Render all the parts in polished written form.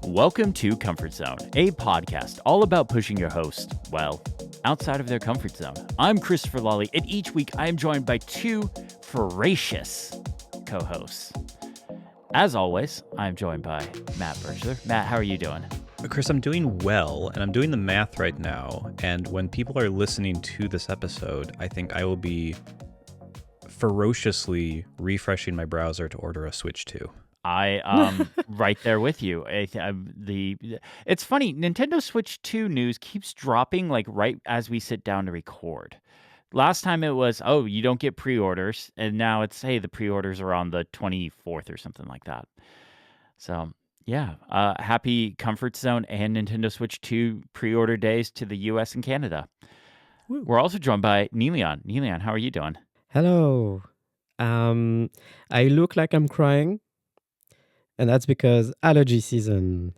Welcome to Comfort Zone, a podcast all about pushing your host, outside of their comfort zone. I'm Christopher Lawley, and each week I am joined by two voracious co-hosts. As always, I'm joined by Matt Browser. Matt, how are you doing? Chris, I'm doing well, and I'm doing the math right now. And when people are listening to this episode, I think I will be ferociously refreshing my browser to order a Switch 2. I right there with you. It's funny. Nintendo Switch 2 news keeps dropping like right as we sit down to record. Last time it was, oh, you don't get pre-orders, and now it's, hey, the pre-orders are on the 24th or something like that. So yeah, happy Comfort Zone and Nintendo Switch 2 pre-order days to the US and Canada. Woo. We're also joined by Niléane. Niléane, how are you doing? Hello. I look like I'm crying, and that's because allergy season.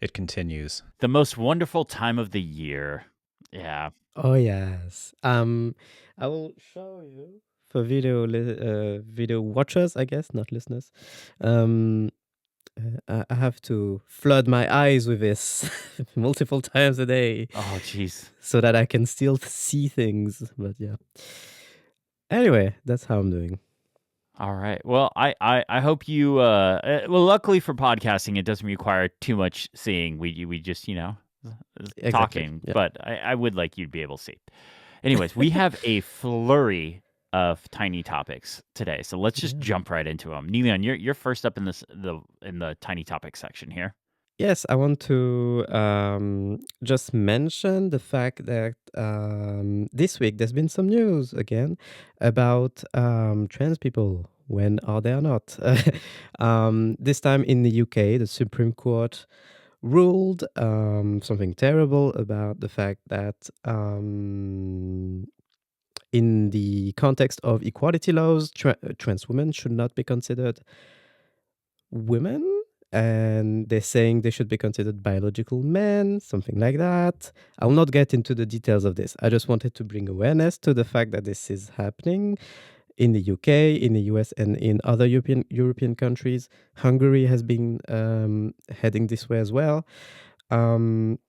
It continues. The most wonderful time of the year. Yeah. Oh yes. I will show you for video watchers, I guess, not listeners. I have to flood my eyes with this multiple times a day. Oh, jeez. So that I can still see things. But yeah. Anyway, that's how I'm doing. All right. Well, I hope you. Well, luckily for podcasting, it doesn't require too much seeing. We just Exactly. talking. Yeah. But I would like you to be able to see. Anyways, we have a flurry of tiny topics today, so let's just jump right into them. Niléane, you're first up in the tiny topic section here. Yes, I want to just mention the fact that this week there's been some news again about trans people. When are they or not? This time in the UK, the Supreme Court ruled something terrible about the fact that in the context of equality laws, trans women should not be considered women. And they're saying they should be considered biological men, something like that. I will not get into the details of this. I just wanted to bring awareness to the fact that this is happening in the UK, in the US, and in other European countries. Hungary has been heading this way as well. And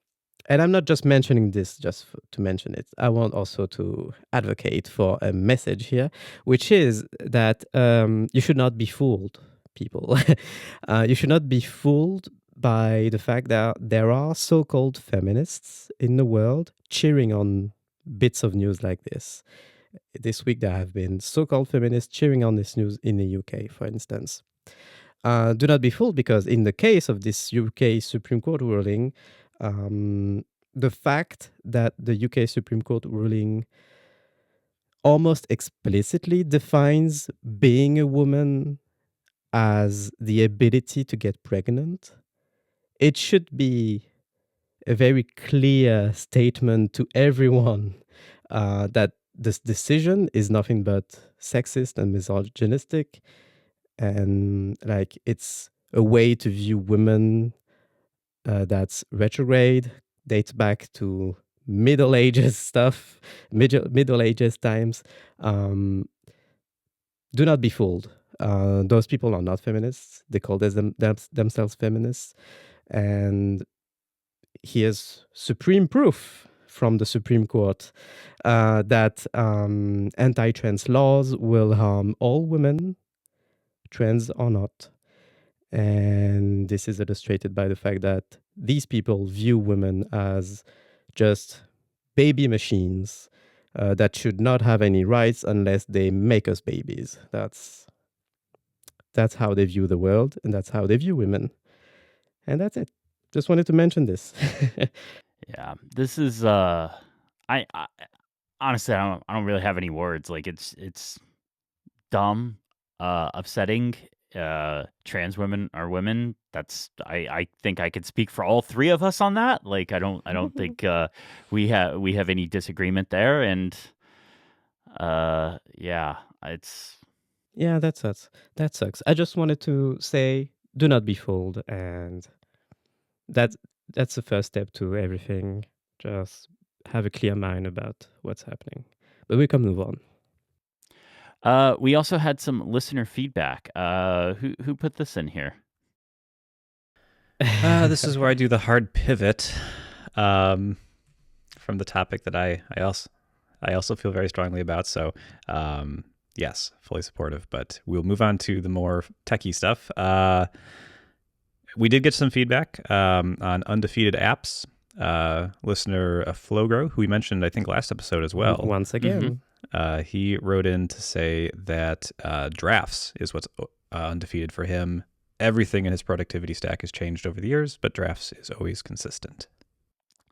I'm not just mentioning this just to mention it. I want also to advocate for a message here, which is that you should not be fooled, people. You should not be fooled by the fact that there are so-called feminists in the world cheering on bits of news like this. This week there have been so-called feminists cheering on this news in the UK, for instance. Do not be fooled, because in the case of this UK Supreme Court ruling, the fact that the UK Supreme Court ruling almost explicitly defines being a woman as the ability to get pregnant, it should be a very clear statement to everyone that this decision is nothing but sexist and misogynistic, and like it's a way to view women that's retrograde, dates back to Middle Ages stuff, Middle Ages times. Do not be fooled. Those people are not feminists. They call themselves feminists. And here's supreme proof from the Supreme Court that anti-trans laws will harm all women, trans or not. And this is illustrated by the fact that these people view women as just baby machines that should not have any rights unless they make us babies. That's how they view the world, and that's how they view women. And that's it. Just wanted to mention this. Yeah, this is I honestly I don't really have any words. Like it's dumb, upsetting. Trans women are women. That's I think I could speak for all three of us on that. Like I don't think we have any disagreement there. And yeah, it's Yeah, that sucks. That sucks. I just wanted to say, do not be fooled, and that's the first step to everything. Just have a clear mind about what's happening. But we can move on. We also had some listener feedback. Who put this in here? This is where I do the hard pivot um, from the topic that I also feel very strongly about. So yes, fully supportive. But we'll move on to the more techie stuff. We did get some feedback on undefeated apps. Listener Flogro, who we mentioned I think last episode as well. Once again. He wrote in to say that drafts is what's undefeated for him. Everything in his productivity stack has changed over the years, but drafts is always consistent.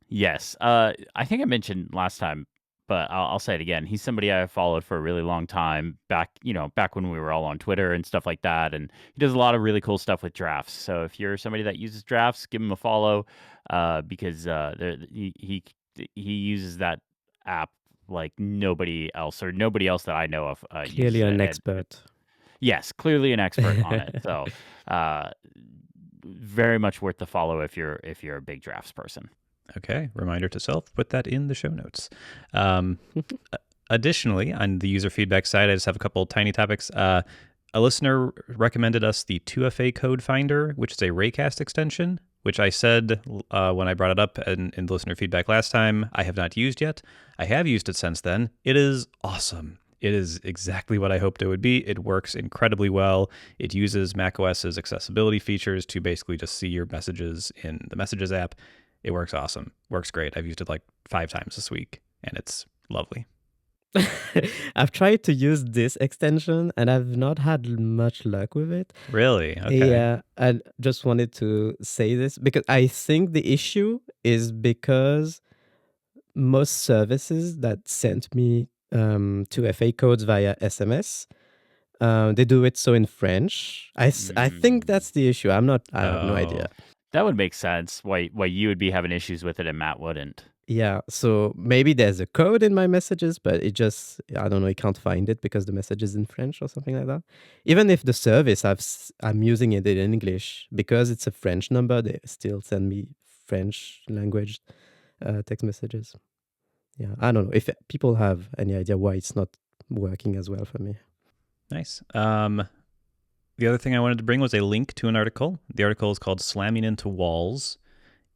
Yes. I think I mentioned last time, but I'll say it again. He's somebody I followed for a really long time back when we were all on Twitter and stuff like that. And he does a lot of really cool stuff with drafts. So if you're somebody that uses drafts, give him a follow because he uses that app like nobody else, or nobody else that I know of Clearly uses an it. expert. Yes, clearly an expert on it. So very much worth the follow if you're a big drafts person. Okay, reminder to self, put that in the show notes. Additionally, on the user feedback side, I just have a couple tiny topics. A listener recommended us the 2FA code finder, which is a Raycast extension, which I said when I brought it up in listener feedback last time, I have not used yet. I have used it since then. It is awesome. It is exactly what I hoped it would be. It works incredibly well. It uses macOS's accessibility features to basically just see your messages in the Messages app. It works awesome. Works great. I've used it like 5 times this week, and it's lovely. I've tried to use this extension, and I've not had much luck with it. Really? Okay. Yeah, I just wanted to say this because I think the issue is because most services that send me 2FA codes via SMS, they do it so in French. I think that's the issue. I have no idea. That would make sense. Why you would be having issues with it and Matt wouldn't. Yeah, so maybe there's a code in my messages, but it just, I don't know, I can't find it because the message is in French or something like that. Even if the service, I'm using it in English, because it's a French number, they still send me French language text messages. Yeah, I don't know if people have any idea why it's not working as well for me. Nice. The other thing I wanted to bring was a link to an article. The article is called Slamming into Walls,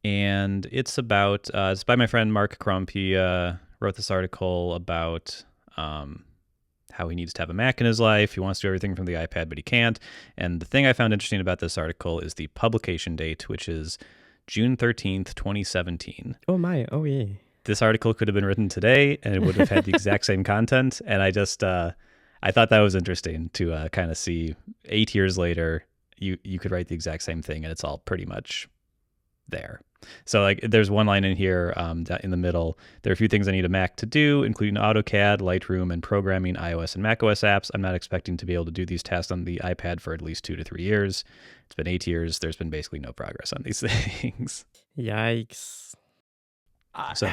and it's about, it's by my friend Mark Crump. He wrote this article about how he needs to have a Mac in his life. He wants to do everything from the iPad, but he can't. And the thing I found interesting about this article is the publication date, which is June 13th, 2017. Oh my, oh yeah. This article could have been written today, and it would have had the exact same content. And I just, I thought that was interesting to kind of see 8 years later, you could write the exact same thing, and it's all pretty much there. So like there's one line in here in the middle. There are a few things I need a Mac to do, including AutoCAD, Lightroom, and programming iOS and macOS apps. I'm not expecting to be able to do these tasks on the iPad for at least 2 to 3 years. It's been 8 years. There's been basically no progress on these things. Yikes. So,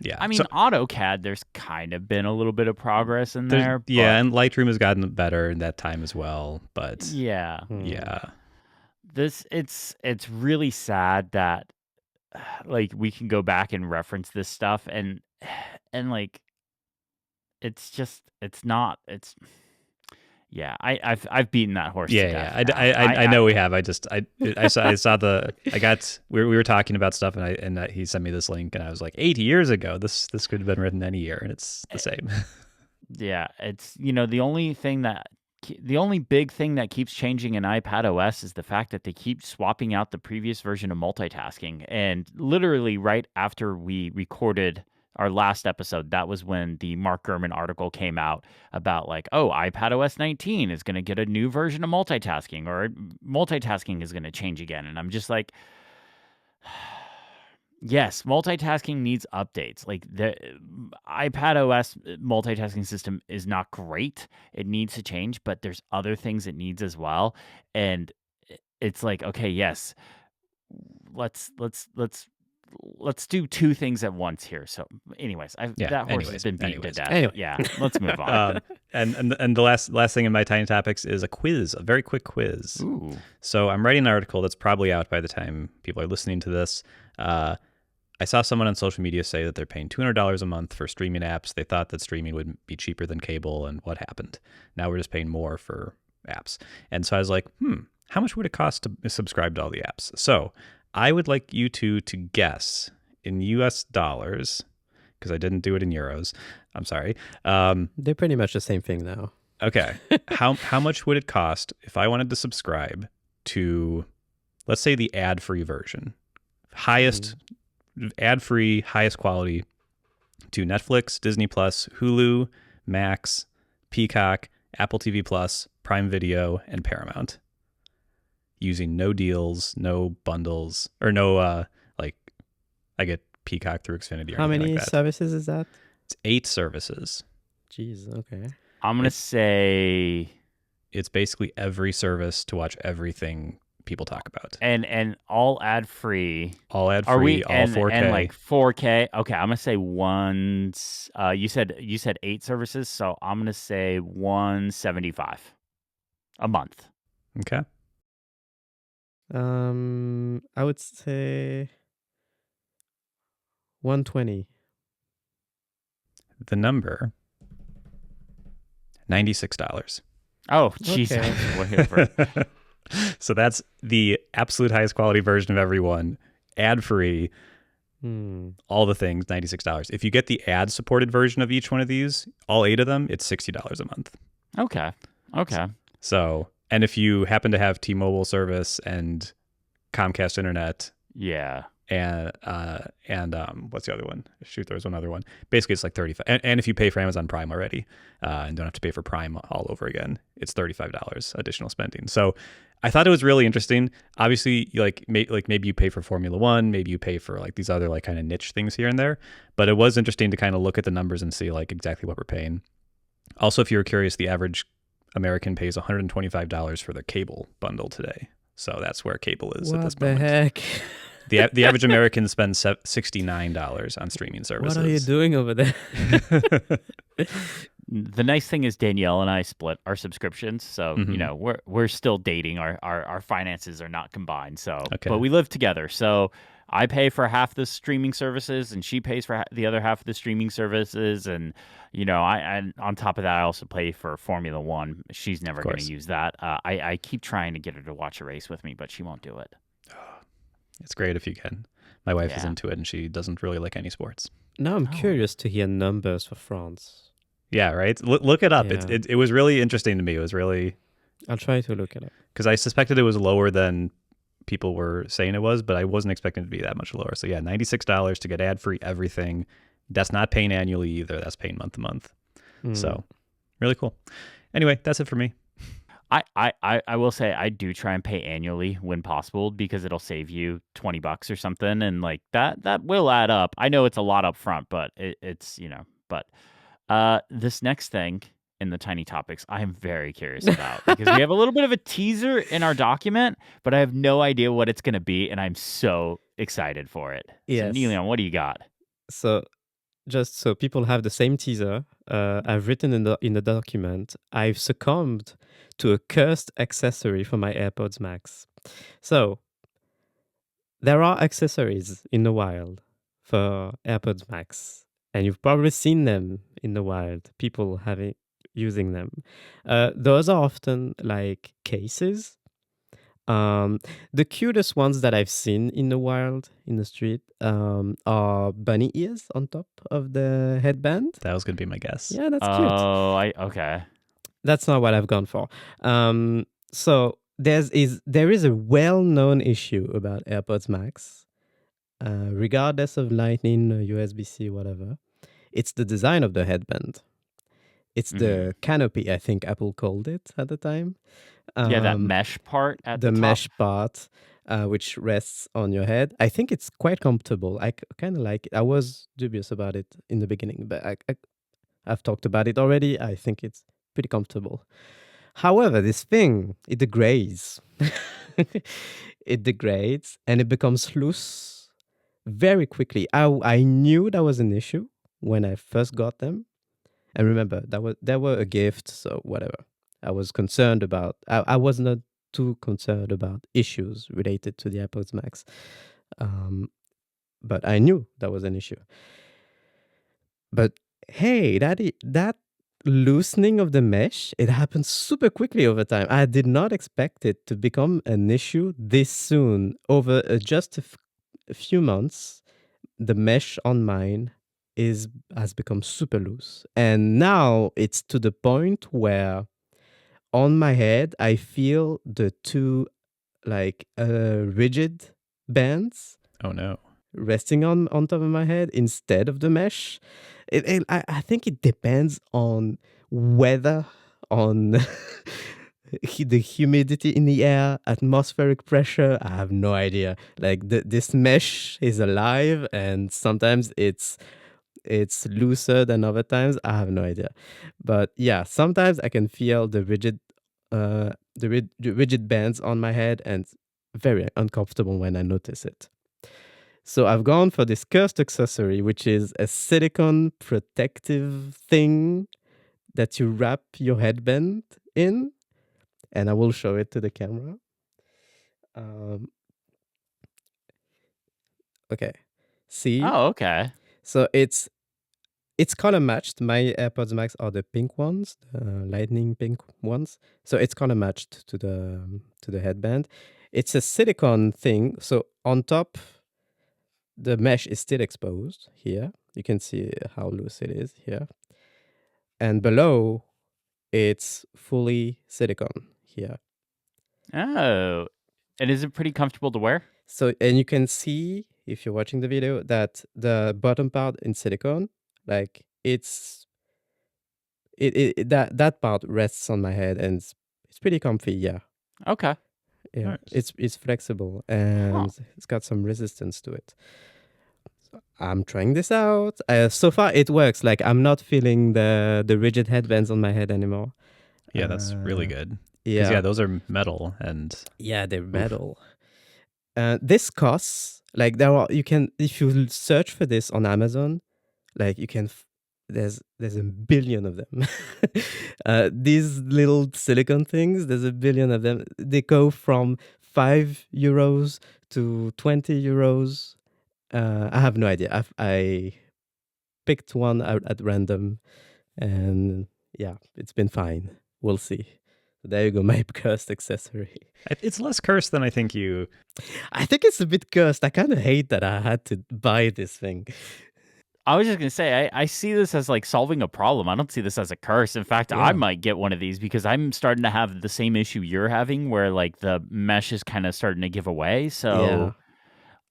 yeah. I mean, AutoCAD, there's kind of been a little bit of progress in there. Yeah, and Lightroom has gotten better in that time as well. But yeah. It's really sad that like we can go back and reference this stuff and like it's I've beaten that horse to death. I know we have. I saw we were talking about stuff, and he sent me this link, and I was like, 8 years ago, this could have been written any year, and it's the same. Yeah, it's the only big thing that keeps changing in iPadOS is the fact that they keep swapping out the previous version of multitasking. And literally right after we recorded our last episode, that was when the Mark Gurman article came out about like, oh, iPadOS 19 is going to get a new version of multitasking, or multitasking is going to change again. And I'm just like, yes, multitasking needs updates. Like the iPadOS multitasking system is not great. It needs to change, but there's other things it needs as well. And it's like, okay, yes, let's do 2 things at once here. So anyways, that horse has been beaten to death. Anyway. Yeah, let's move on. And the last thing in my tiny topics is a very quick quiz. Ooh. So I'm writing an article that's probably out by the time people are listening to this. I saw someone on social media say that they're paying $200 a month for streaming apps. They thought that streaming would be cheaper than cable, and what happened? Now we're just paying more for apps. And so I was like, how much would it cost to subscribe to all the apps? So I would like you two to guess in US dollars, because I didn't do it in euros. I'm sorry. They're pretty much the same thing now. Okay. How much would it cost if I wanted to subscribe to, let's say, the ad-free version? Highest ad-free, highest quality to Netflix, Disney Plus, Hulu, Max, Peacock, Apple TV Plus, Prime Video, and Paramount. Using no deals, no bundles, or no like I get Peacock through Xfinity or How anything many like that. services is that? It's 8 services. Jeez, okay. I'm going to say... It's basically every service to watch everything people talk about. And all ad-free. All ad-free, all 4K. And like 4K. Okay, I'm going to say you said 8 services, so I'm going to say $175 a month. Okay. I would say 120. The number, $96. Oh, Jesus. Okay. So that's the absolute highest quality version of every one, ad-free, all the things, $96. If you get the ad-supported version of each one of these, all 8 of them, it's $60 a month. Okay. So, and if you happen to have T-Mobile service and Comcast Internet, Yeah. and what's the other one? Shoot, there was one other one. Basically, it's like $35. And if you pay for Amazon Prime already, and don't have to pay for Prime all over again, it's $35 additional spending. So I thought it was really interesting. Obviously, maybe you pay for Formula One, maybe you pay for like these other like kind of niche things here and there. But it was interesting to kind of look at the numbers and see like exactly what we're paying. Also, if you were curious, the average American pays $125 for their cable bundle today. So that's where cable is at this moment. What the heck? The average American spends $69 on streaming services. What are you doing over there? The nice thing is Danielle and I split our subscriptions, so we're still dating. Our finances are not combined. So, Okay. But we live together. So I pay for half the streaming services, and she pays for the other half of the streaming services. And I on top of that, I also pay for Formula One. She's never going to use that. I keep trying to get her to watch a race with me, but she won't do it. It's great if you can. My wife is into it, and she doesn't really like any sports. Now I'm curious to hear numbers for France. Yeah, right? Look it up. Yeah. It was really interesting to me. It was really... I'll try to look it up. Because I suspected it was lower than people were saying it was, but I wasn't expecting it to be that much lower. So yeah, $96 to get ad-free everything. That's not paying annually either. That's paying month to month. So really cool. Anyway, that's it for me. I will say I do try and pay annually when possible because it'll save you $20 or something, and like that will add up. I know it's a lot up front, but it's this next thing in the tiny topics I am very curious about because we have a little bit of a teaser in our document, but I have no idea what it's going to be, and I'm so excited for it. Yes. So, Niléane, what do you got? So, just so people have the same teaser, I've written in the document, I've succumbed to a cursed accessory for my AirPods Max. So, there are accessories in the wild for AirPods Max, and you've probably seen them in the wild, people using them. Those are often like cases. The cutest ones that I've seen in the wild, in the street, are bunny ears on top of the headband. That was going to be my guess. Yeah, that's cute. Oh, okay. That's not what I've gone for. So there is a well-known issue about AirPods Max, regardless of Lightning, USB-C, whatever. It's the design of the headband. It's the canopy, I think Apple called it at the time. That mesh part at the top. mesh part, which rests on your head. I think it's quite comfortable. I kind of like it. I was dubious about it in the beginning, but I've talked about it already. I think it's pretty comfortable. However, this thing, it degrades. It degrades and it becomes loose very quickly. I knew that was an issue when I first got them. And remember, they were a gift, so whatever. I was concerned about... I was not too concerned about issues related to the AirPods Max. But I knew that was an issue. But hey, that loosening of the mesh, it happens super quickly over time. I did not expect it to become an issue this soon. Over just a few months, the mesh on mine has become super loose. And now it's to the point where on my head, I feel the two like rigid bands Oh no. resting on top of my head instead of the mesh. I think it depends on weather, on the humidity in the air, atmospheric pressure. I have no idea. Like this mesh is alive, and sometimes it's looser than other times. I have no idea, but yeah, sometimes I can feel the rigid bands on my head, and very uncomfortable when I notice it. So I've gone for this cursed accessory, which is a silicone protective thing that you wrap your headband in, and I will show it to the camera. Um, okay, see, Oh, okay. so it's color matched. My AirPods Max are the pink ones, the lightning pink ones. So it's color matched to the headband. It's a silicone thing. So on top, the mesh is still exposed here. You can see how loose it is here. And below, it's fully silicone here. Oh, and is it pretty comfortable to wear? So, and you can see if you're watching the video that the bottom part in silicone, like that part rests on my head, and it's pretty comfy. Yeah, Okay. yeah, Nice. it's flexible Huh. and it's got some resistance to it. I'm trying this out. So far, it works. Like I'm not feeling the rigid headbands on my head anymore. Yeah, that's really Uh, good. Because yeah, those are metal and yeah, they're oof. metal. This costs like you can if you search for this on Amazon, like you can. There's a billion of them. These little silicone things, there's a billion of them. They go from €5 to €20. I have no idea. I picked one out at random, and yeah, it's been fine. We'll see. There you go, my cursed accessory. It's less cursed than I think you. I think it's a bit cursed. I kind of hate that I had to buy this thing. I was just gonna say, I see this as like solving a problem. I don't see this as a curse. In fact, I Yeah, might get one of these because I'm starting to have the same issue you're having, where like the mesh is kind of starting to give away. yeah. So,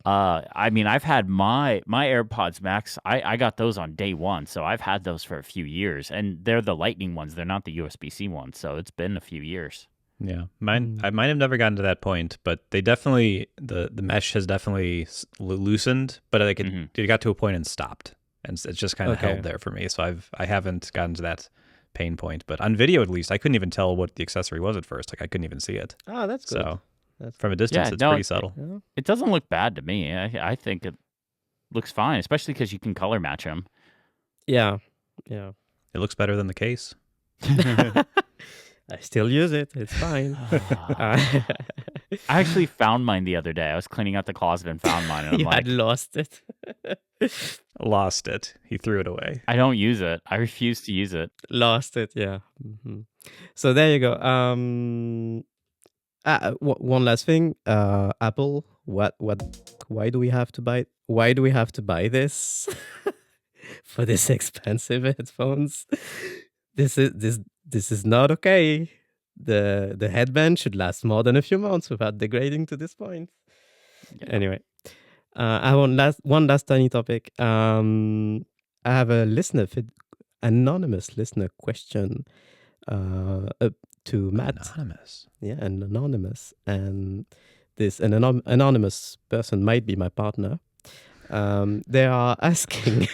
I mean, I've had my AirPods Max. I got those on day one, so I've had those for a few years, and they're the Lightning ones. They're not the USB-C ones, so it's been a few years. Yeah, Mm. I might have never gotten to that point, but they definitely the mesh has definitely loosened, but like Hmm. it got to a point and stopped, and it's just kind of Okay. held there for me. So I haven't gotten to that pain point, but on video at least, I couldn't even tell what the accessory was at first. Like I couldn't even see it. Oh, that's good. So That's from a good. distance, Yeah, it's no, pretty subtle. Yeah. it doesn't look bad to me. I think it looks fine, especially because you can color match them. Yeah. Yeah. It looks better than the case. I still use it. It's fine. Uh, I actually found mine the other day. I was cleaning out the closet and found mine, and I'm you had like, lost it. Lost it. He threw it away. I don't use it. I refuse to use it. Lost it. Yeah. So there you go. One last thing. Apple. Why do we have to buy? Why do we have to buy this for this expensive headphones? This is not okay. The headband should last more than a few months without degrading to this point. Yeah. Anyway, I have one last tiny topic. I have a anonymous listener question to Matt. Anonymous. Yeah, an anonymous, and an anonymous person might be my partner. They are asking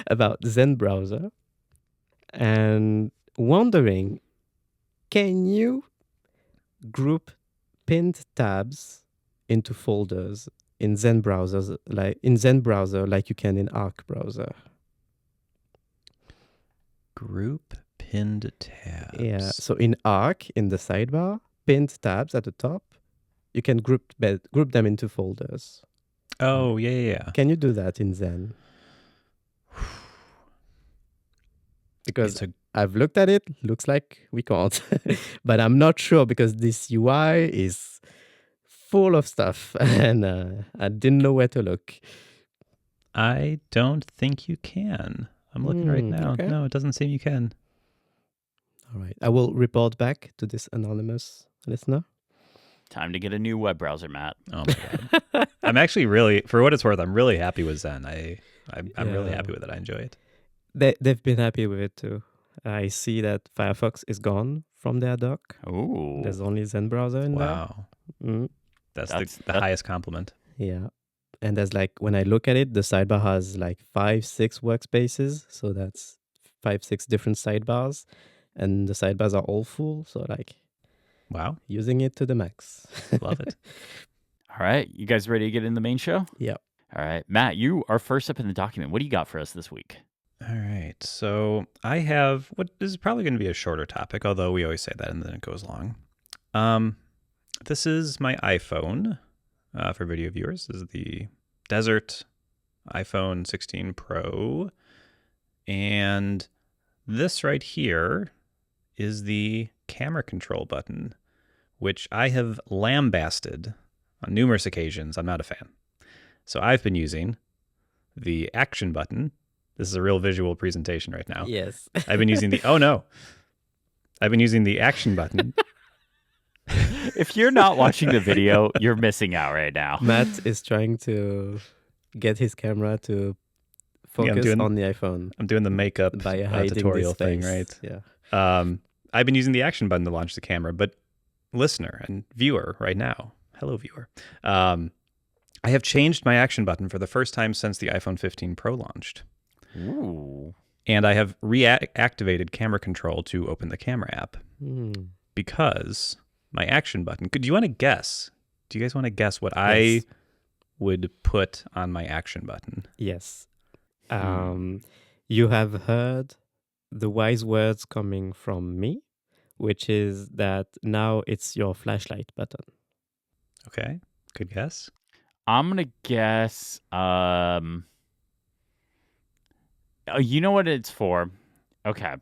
about Zen Browser and wondering, can you group pinned tabs into folders in Zen browsers, like you can in Arc browser? Group pinned tabs. Yeah. So in Arc, in the sidebar, pinned tabs at the top, you can group them into folders. Oh, yeah. Can you do that in Zen? because It's a I've looked at it. Looks like we can't, but I'm not sure because this UI is full of stuff, and I didn't know where to look. I don't think you can. I'm looking right now. Okay. No, it doesn't seem you can. All right. I will report back to this anonymous listener. Time to get a new web browser, Matt. Oh my god. I'm actually really, for what it's worth, I'm really happy with Zen. I'm really Yeah. happy with it. I enjoy it. They've been happy with it too. I see that Firefox is gone from their dock. Ooh. There's only Zen Browser in there. Wow. That's the That's- highest compliment. Yeah. And there's like, when I look at it, the sidebar has like 5-6 workspaces. So that's 5-6 different sidebars. And the sidebars are all full. So like Wow. using it to the max. Love it. All right. You guys ready to get in the main show? Yeah. All right. Matt, you are first up in the document. What do you got for us this week? All right. So I have what is probably going to be a shorter topic, although we always say that and then it goes long. This is my iPhone for video viewers. This is the Desert iPhone 16 Pro. And this right here is the camera control button, which I have lambasted on numerous occasions. I'm not a fan. So I've been using the action button. This is a real visual presentation right now. Yes. I've been using the, I've been using the action button. If you're not watching the video, you're missing out right now. Matt is trying to get his camera to focus on the iPhone I'm doing the makeup by hiding tutorial this thing, face. right? Yeah. I've been using the action button to launch the camera, but listener and viewer right now, hello viewer, I have changed my action button for the first time since the iPhone 15 Pro launched. Ooh. And I have reactivated camera control to open the camera app because my action button, do you want to guess? Do you guys want to guess what I would put on my action button? Yes. You have heard the wise words coming from me, which is that now it's your flashlight button. Okay, good guess. I'm going to guess. You know what it's for? Okay.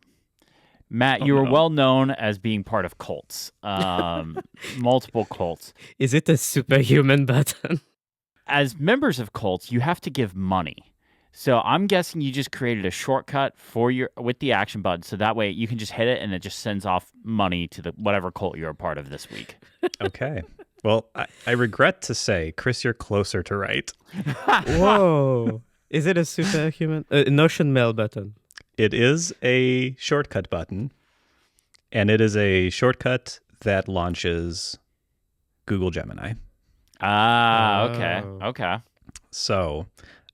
Matt, you are well known as being part of cults, multiple cults. Is it a superhuman button? As members of cults, you have to give money. So I'm guessing you just created a shortcut with the action button, so that way you can just hit it and it just sends off money to the whatever cult you're a part of this week. Okay. Well, I regret to say, Chris, you're closer to right. Whoa. Is it a superhuman? Notion mail button. It is a shortcut button, and it is a shortcut that launches Google Gemini. Okay. Oh. Okay. So,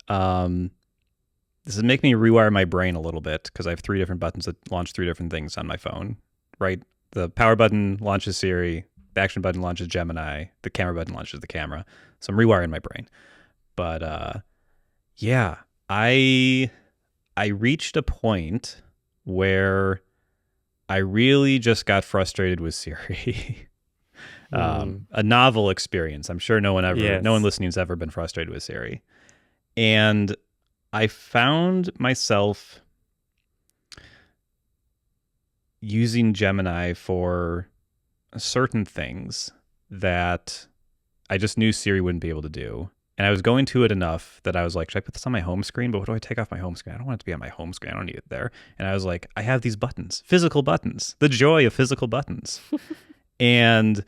this is making me rewire my brain a little bit because I have 3 different buttons that launch 3 different things on my phone, right? The power button launches Siri, the action button launches Gemini, the camera button launches the camera. So I'm rewiring my brain. But yeah, I reached a point where I really just got frustrated with Siri. A novel experience. I'm sure no one listening has ever been frustrated with Siri. And I found myself using Gemini for certain things that I just knew Siri wouldn't be able to do. And I was going to it enough that I was like, should I put this on my home screen? But what do I take off my home screen? I don't want it to be on my home screen. I don't need it there. And I was like, I have these buttons, physical buttons, the joy of physical buttons. And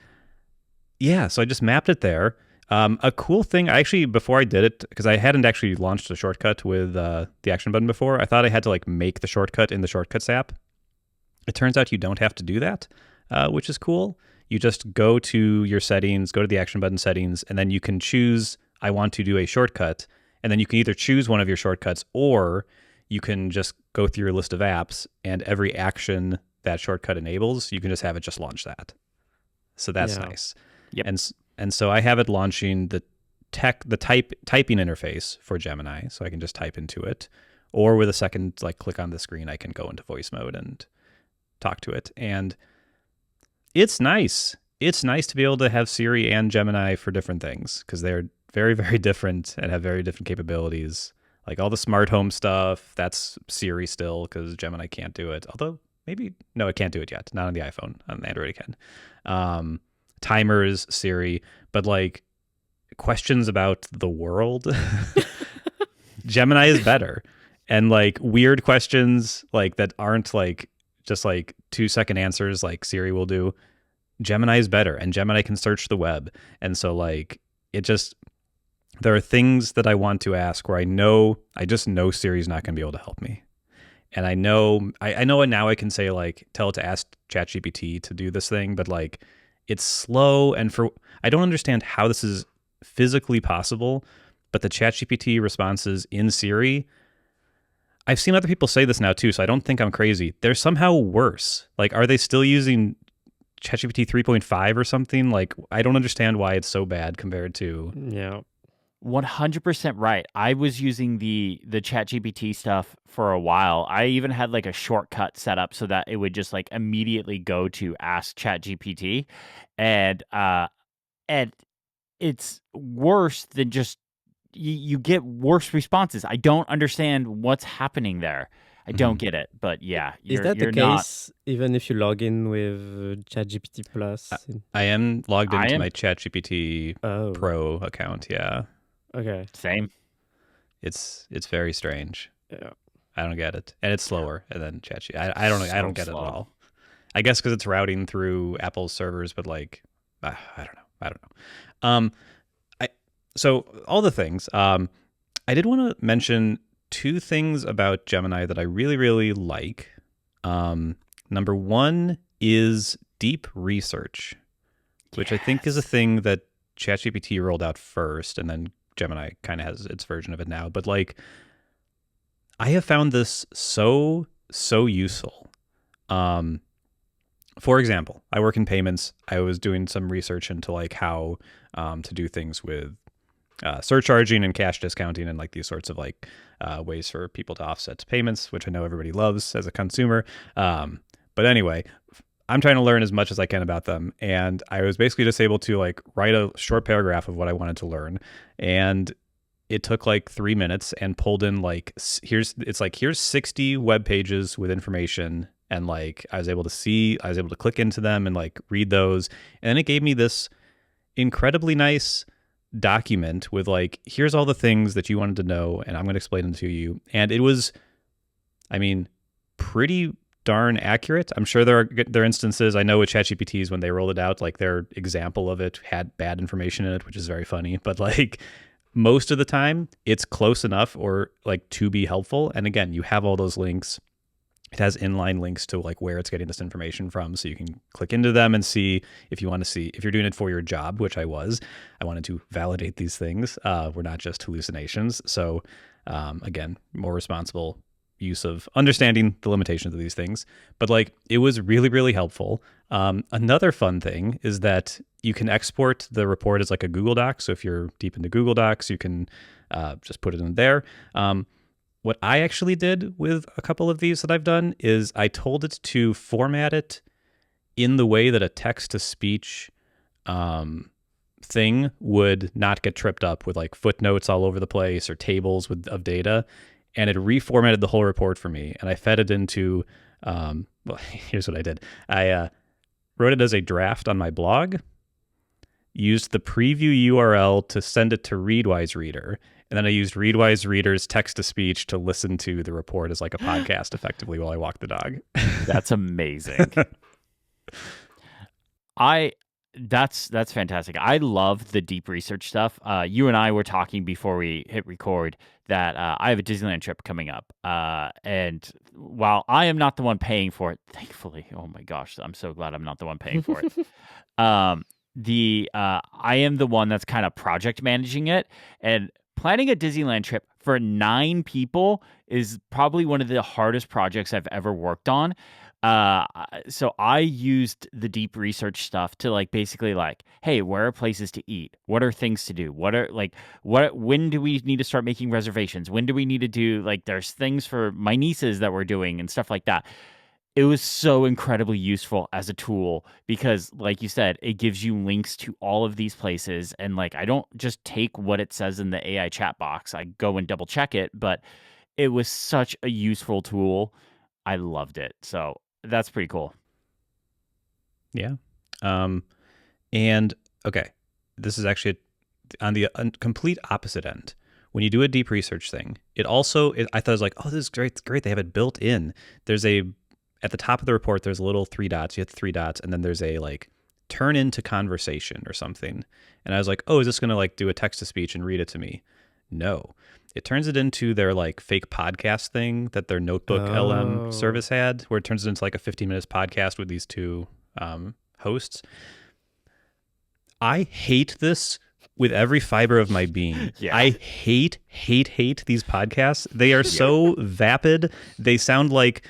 yeah, so I just mapped it there. A cool thing, before I did it, because I hadn't actually launched a shortcut with the action button before, I thought I had to like make the shortcut in the Shortcuts app. It turns out you don't have to do that, which is cool. You just go to your settings, go to the action button settings, and then you can choose, I want to do a shortcut. And then you can either choose one of your shortcuts, or you can just go through your list of apps, and every action that shortcut enables, you can just have it just launch that. So that's nice. Yep. And so I have it launching the typing interface for Gemini, so I can just type into it, or with a second click on the screen, I can go into voice mode and talk to it. And it's nice. It's nice to be able to have Siri and Gemini for different things because they're very, very different and have very different capabilities. Like all the smart home stuff, that's Siri still because Gemini can't do it. Although maybe no, it can't do it yet. Not on the iPhone. On Android, it can. Timers, Siri, but like questions about the world, Gemini is better. And like weird questions like that aren't like just like 2-second answers like Siri will do. Gemini is better, and Gemini can search the web. And so like it just, there are things that I want to ask where I just know Siri's not going to be able to help me. And I know and now I can say like tell it to ask ChatGPT to do this thing, but like it's slow, and I don't understand how this is physically possible, but the ChatGPT responses in Siri, I've seen other people say this now too, so I don't think I'm crazy. They're somehow worse. Like, are they still using ChatGPT 3.5 or something? Like, I don't understand why it's so bad compared to. Yeah. 100% right. I was using the ChatGPT stuff for a while. I even had like a shortcut set up so that it would just like immediately go to ask ChatGPT, and it's worse than just you get worse responses. I don't understand what's happening there. I don't get it. But yeah, Is that the you're not. case even if you log in with ChatGPT Plus? I am logged I into am. my ChatGPT Oh, Pro account. Yeah, okay. Same. it's very strange. Yeah. I don't get it, and it's slower. And then ChatGPT, I don't know. I So don't get it slow. at all. I guess because it's routing through Apple's servers, but like, I don't know. I don't know. So all the things. I did want to mention 2 things about Gemini that I really, really like. Number 1 is deep research, which I think is a thing that ChatGPT rolled out first, and then Gemini kind of has its version of it now. But like, I have found this so useful. For example, I work in payments. I was doing some research into like how to do things with surcharging and cash discounting and like these sorts of like ways for people to offset payments, which I know everybody loves as a consumer. But anyway, I'm trying to learn as much as I can about them. And I was basically just able to like write a short paragraph of what I wanted to learn. And it took like 3 minutes and pulled in like, here's 60 web pages with information. And like, I was able to click into them and like read those. And then it gave me this incredibly nice document with like, here's all the things that you wanted to know, and I'm going to explain them to you. And it was, I mean, pretty darn accurate. I'm sure there are instances, I know with ChatGPTs when they rolled it out, like their example of it had bad information in it, which is very funny, but like most of the time it's close enough or like to be helpful. And again, you have all those links. It has inline links to like where it's getting this information from, so you can click into them and see if you want to see if you're doing it for your job, which I wanted to validate these things. We're not just hallucinations. So again, more responsible use of understanding the limitations of these things. But like, it was really, really helpful. Another fun thing is that you can export the report as like a Google Doc. So if you're deep into Google Docs, you can just put it in there. What I actually did with a couple of these that I've done is I told it to format it in the way that a text-to-speech thing would not get tripped up with like footnotes all over the place or tables of data. And it reformatted the whole report for me. And I fed it into, well, here's what I did. I wrote it as a draft on my blog, used the preview URL to send it to Readwise Reader. And then I used Readwise Reader's text-to-speech to listen to the report as like a podcast effectively while I walk the dog. That's amazing. That's fantastic. I love the deep research stuff. You and I were talking before we hit record that I have a Disneyland trip coming up. And while I am not the one paying for it, thankfully, oh my gosh, I'm so glad I'm not the one paying for it. I am the one that's kind of project managing it, and planning a Disneyland trip for 9 people is probably one of the hardest projects I've ever worked on. So I used the deep research stuff to like basically like, hey, where are places to eat? What are things to do? When do we need to start making reservations? When do we need to do like, there's things for my nieces that we're doing and stuff like that. It was so incredibly useful as a tool because, like you said, it gives you links to all of these places. And like, I don't just take what it says in the AI chat box, I go and double check it. But it was such a useful tool. I loved it. So that's pretty cool. Yeah. And okay, this is actually on the complete opposite end. When you do a deep research thing, I thought it was like, oh, this is great. It's great. They have it built in. At the top of the report, there's a little 3 dots. You hit the 3 dots, and then there's a like turn into conversation or something. And I was like, oh, is this going to like do a text to speech and read it to me? No. It turns it into their like fake podcast thing that their Notebook LM Oh. service had, where it turns it into like a 15 minutes podcast with these two hosts. I hate this with every fiber of my being. Yeah. I hate these podcasts. They are so vapid. They sound like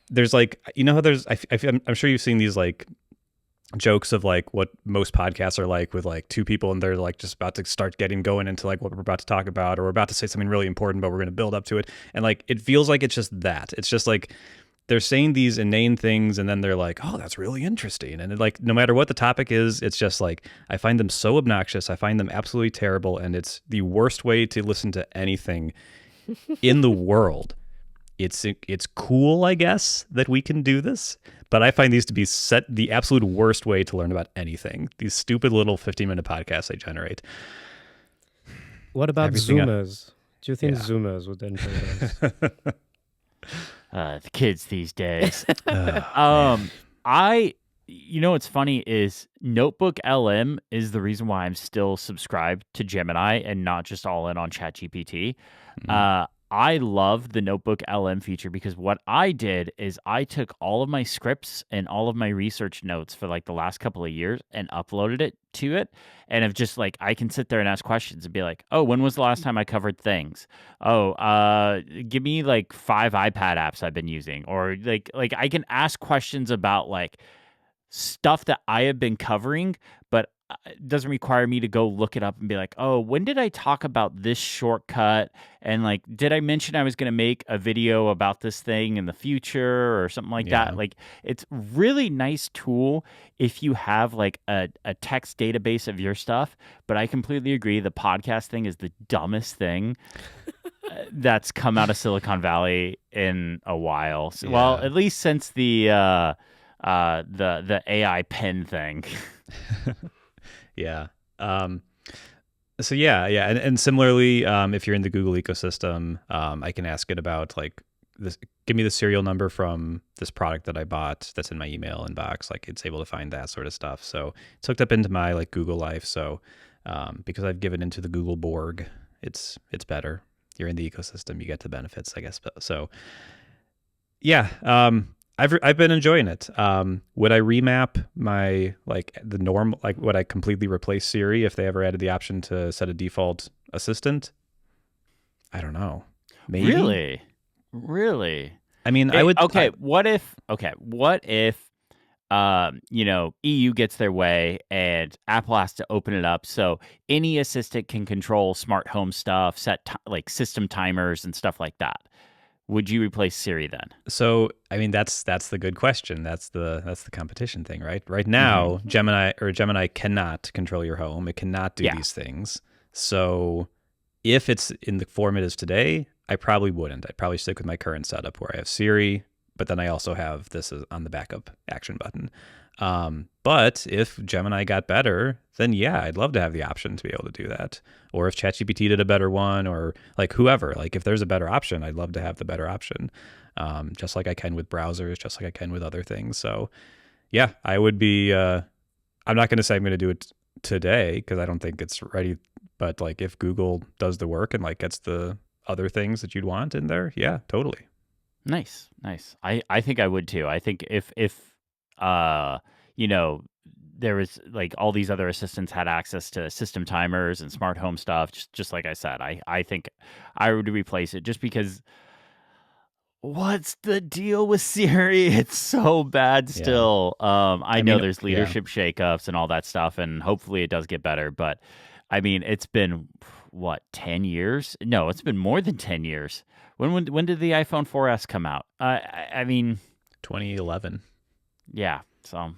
there's like, you know how there's, I'm sure you've seen these like jokes of like what most podcasts are like with like two people and they're like just about to start getting going into like what we're about to talk about, or we're about to say something really important, but we're going to build up to it. And like, it feels like it's just that. It's just like, they're saying these inane things and then they're like, oh, that's really interesting. And like, no matter what the topic is, it's just like, I find them so obnoxious. I find them absolutely terrible. And it's the worst way to listen to anything in the world. It's cool, I guess, that we can do this, but I find these to be the absolute worst way to learn about anything. These stupid little 15-minute podcasts they generate. What about Everything Zoomers? Do you think Yeah. Zoomers would enjoy those? The kids these days. Man. You know what's funny is Notebook LM is the reason why I'm still subscribed to Gemini and not just all in on ChatGPT. I love the Notebook LM feature because what I did is I took all of my scripts and all of my research notes for like the last couple of years and uploaded it to it. And have just like, I can sit there and ask questions and be like, oh, when was the last time I covered things? Oh, give me like 5 iPad apps I've been using, or like I can ask questions about like stuff that I have been covering, but it doesn't require me to go look it up and be like, oh, when did I talk about this shortcut? And like, did I mention I was going to make a video about this thing in the future or something like Yeah. that? Like, it's really nice tool if you have like a text database of your stuff. But I completely agree. The podcast thing is the dumbest thing that's come out of Silicon Valley in a while. So, well, Yeah. at least since the AI pen thing. Yeah. So yeah. And similarly, if you're in the Google ecosystem, I can ask it about like this, give me the serial number from this product that I bought that's in my email inbox. Like it's able to find that sort of stuff. So it's hooked up into my like Google Life. So because I've given into the Google Borg, it's better. You're in the ecosystem, you get the benefits, I guess. So yeah, I've been enjoying it. Would I remap my like the norm? Like, would I completely replace Siri if they ever added the option to set a default assistant? I don't know. Maybe. Really? I mean, I would. Okay, what if EU gets their way and Apple has to open it up so any assistant can control smart home stuff, set like system timers and stuff like that. Would you replace Siri then? So I mean, that's the good question. That's the competition thing, right? Right now, Gemini cannot control your home. It cannot do these things. So if it's in the form it is today, I probably wouldn't. I'd probably stick with my current setup where I have Siri, but then I also have this on the backup action button. But if Gemini got better, then yeah, I'd love to have the option to be able to do that. Or if ChatGPT did a better one, or like whoever, like if there's a better option, I'd love to have the better option. Just like I can with browsers, just like I can with other things. So yeah, I would be, I'm not going to say I'm going to do it today because I don't think it's ready. But like if Google does the work and like gets the other things that you'd want in there, yeah, totally. Nice. I think I would too. I think if you know, there was like all these other assistants had access to system timers and smart home stuff, just like I said, I think I would replace it just because what's the deal with Siri? It's so bad still. I know mean, there's leadership shakeups and all that stuff, and hopefully it does get better. But I mean, it's been what 10 years? No, it's been more than 10 years. When did the iPhone 4S come out? I mean, 2011. Yeah. So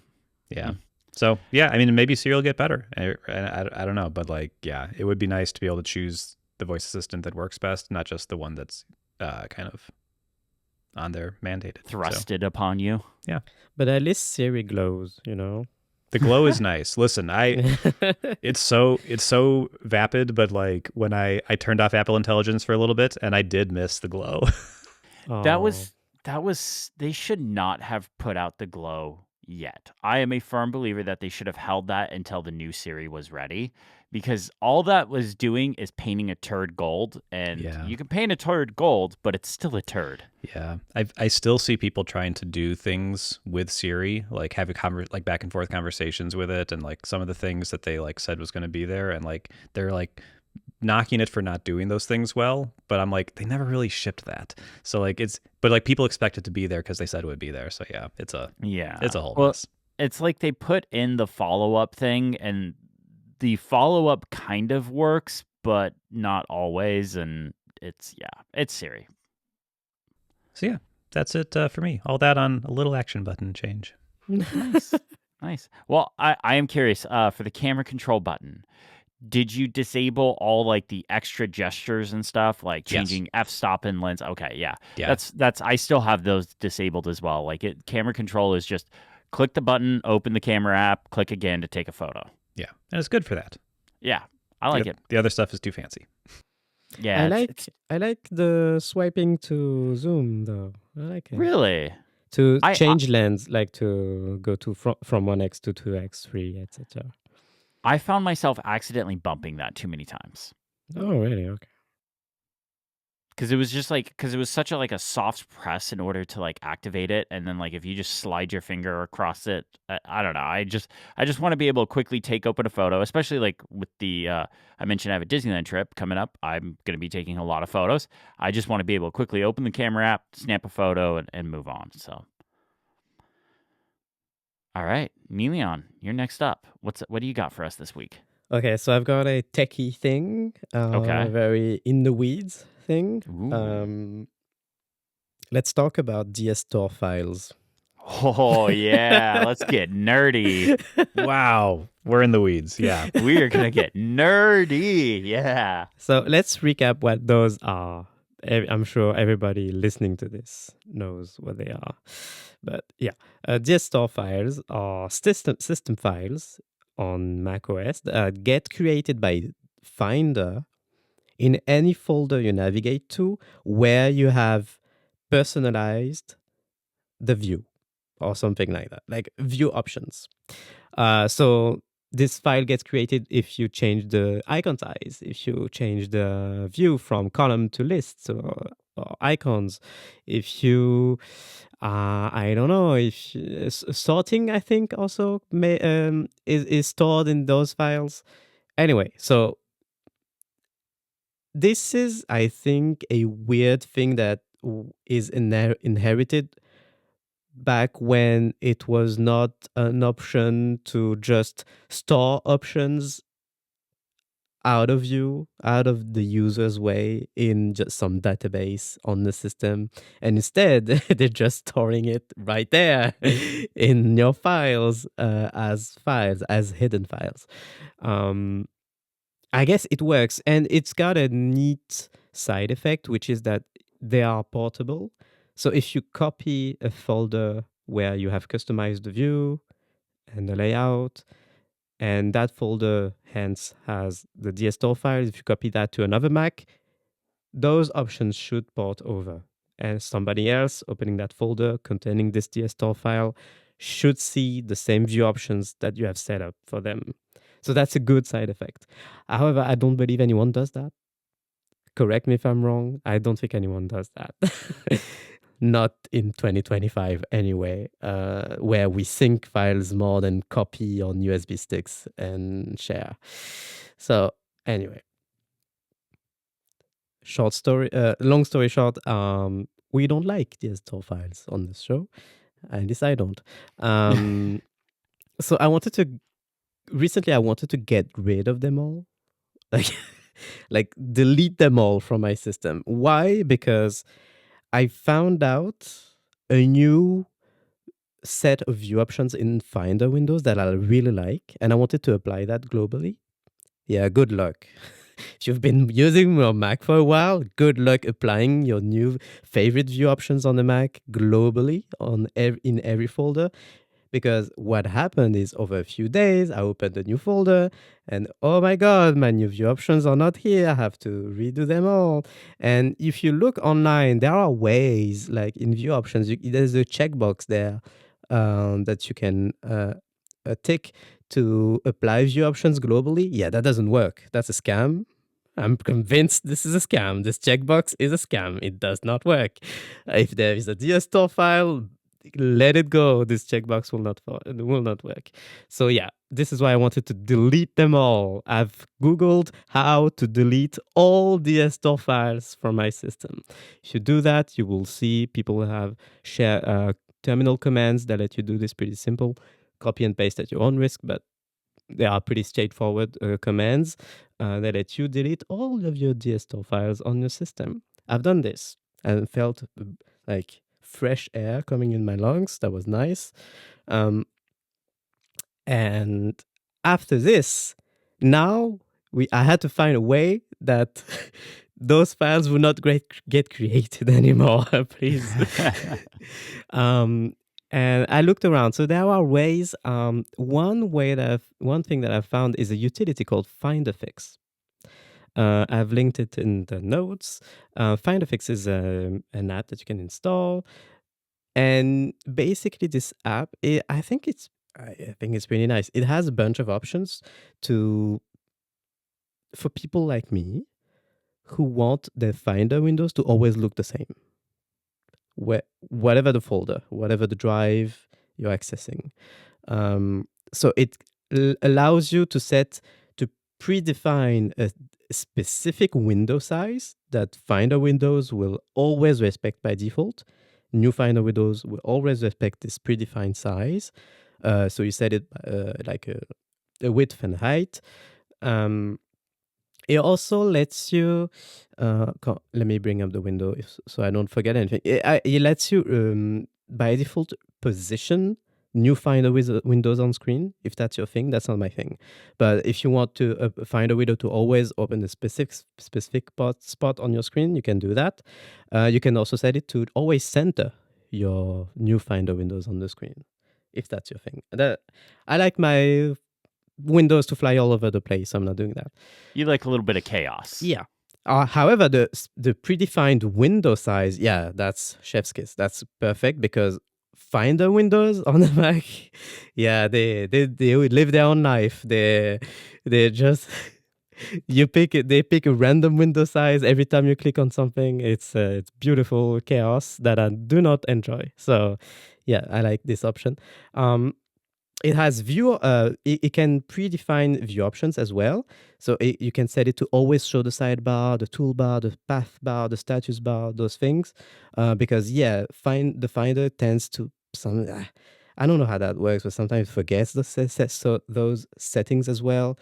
Yeah. So yeah, I mean, maybe Siri will get better. I don't know, but like, yeah, it would be nice to be able to choose the voice assistant that works best, not just the one that's kind of on there mandated. So thrusted upon you. yeah, But at least Siri glows, you know. the glow is nice. Listen, it's so vapid, but like when I turned off Apple Intelligence for a little bit, and I did miss the glow. That Oh. was they should not have put out the glow yet. I am a firm believer that they should have held that until the new Siri was ready, because all that was doing is painting a turd gold, and Yeah. you can paint a turd gold, but it's still a turd. Yeah, I still see people trying to do things with Siri, like have like back and forth conversations with it, and like some of the things that they like said was going to be there, and like they're like knocking it for not doing those things well. But I'm like, they never really shipped that, so like but like people expect it to be there because they said it would be there. So yeah, it's a whole Well, mess. it's like they put in the follow-up thing, and the follow-up kind of works, but not always, and it's Siri. So yeah, that's it for me. All that on a little action button change. Nice. Nice. Well, I am curious, for the camera control button, did you disable all like the extra gestures and stuff, like changing f-stop and lens? Okay, yeah. Yeah. That's I still have those disabled as well. Like camera control is just click the button, open the camera app, click again to take a photo. Yeah, and it's good for that. Yeah. I like it. The other stuff is too fancy. Yeah. I like the swiping to zoom though. I like it. Really? To change lens, like to go to from 1x to 2x, 3, etc. I found myself accidentally bumping that too many times. Oh, really? Okay. Because it was just like, because it was such a soft press in order to like activate it, and then like if you just slide your finger across it, I don't know. I just want to be able to quickly take open a photo, especially like with the I mentioned I have a Disneyland trip coming up. I'm going to be taking a lot of photos. I just want to be able to quickly open the camera app, snap a photo, and move on. So, all right, Niléane, you're next up. What do you got for us this week? Okay, so I've got a techie thing. Okay. Very in the weeds thing. Ooh. Let's talk about DS Store files. Oh, yeah. Let's get nerdy. Wow. We're in the weeds. Yeah. We are going to get nerdy. Yeah. So let's recap what those are. I'm sure everybody listening to this knows what they are. But yeah, DS Store files are system files on macOS that get created by Finder in any folder you navigate to where you have personalized the view or something like that, like view options. So this file gets created if you change the icon size, if you change the view from column to lists or icons, if you, I don't know, if sorting, I think also is stored in those files. Anyway, so this is, I think, a weird thing that is inherited back when it was not an option to just store options out of the user's way in just some database on the system. And instead, they're just storing it right there in your files, as hidden files. I guess it works, and it's got a neat side effect, which is that they are portable. So if you copy a folder where you have customized the view and the layout, and that folder hence has the DS Store file, if you copy that to another Mac, those options should port over. And somebody else opening that folder containing this DS Store file should see the same view options that you have set up for them. So that's a good side effect. However, I don't believe anyone does that. Correct me if I'm wrong. I don't think anyone does that. Not in 2025 anyway, where we sync files more than copy on USB sticks and share. So anyway, long story short, we don't like these store files on this show. At least I don't. So recently I wanted to get rid of them all. Like delete them all from my system. Why? Because I found out a new set of view options in Finder windows that I really like, and I wanted to apply that globally. Yeah, good luck. If you've been using your Mac for a while, good luck applying your new favorite view options on the Mac globally in every folder. Because what happened is over a few days, I opened a new folder and oh my God, my new view options are not here. I have to redo them all. And if you look online, there are ways like in view options, there's a checkbox there that you can tick to apply view options globally. Yeah, that doesn't work. That's a scam. I'm convinced this is a scam. This checkbox is a scam. It does not work. If there is a DSTOR file, let it go. This checkbox will not work. So yeah, this is why I wanted to delete them all. I've Googled how to delete all DSTOR files from my system. If you do that, you will see people have terminal commands that let you do this pretty simple. Copy and paste at your own risk, but they are pretty straightforward commands that let you delete all of your DSTOR files on your system. I've done this and felt like fresh air coming in my lungs. That was nice. And after this, now I had to find a way that those files would not get created anymore, please. And I looked around. So there are ways. One thing that I've found is a utility called FinderFix. I've linked it in the notes. FinderFix is an app that you can install, and basically this app, I think it's really nice. It has a bunch of options for people like me who want their Finder windows to always look the same. Whatever the folder, whatever the drive you're accessing. So it allows you to predefine a specific window size that Finder windows will always respect by default. New Finder windows will always respect this predefined size. So you set it like a width and height. It also lets you, let me bring up the window so I don't forget anything. It lets you, by default, position new Finder windows on screen. If that's your thing, that's not my thing. But if you want to find a window to always open a specific spot on your screen, you can do that. You can also set it to always center your new Finder windows on the screen, if that's your thing. I like my windows to fly all over the place. I'm not doing that. You like a little bit of chaos. Yeah. However, the predefined window size, yeah, that's chef's kiss. That's perfect because Finder windows on the Mac, yeah, they live their own life. They just they pick a random window size every time you click on something. It's beautiful chaos that I do not enjoy. So yeah, I like this option. It has it can predefine view options as well. So you can set it to always show the sidebar, the toolbar, the path bar, the status bar, those things. Because yeah, the Finder tends to I don't know how that works, but sometimes it forgets those settings as well.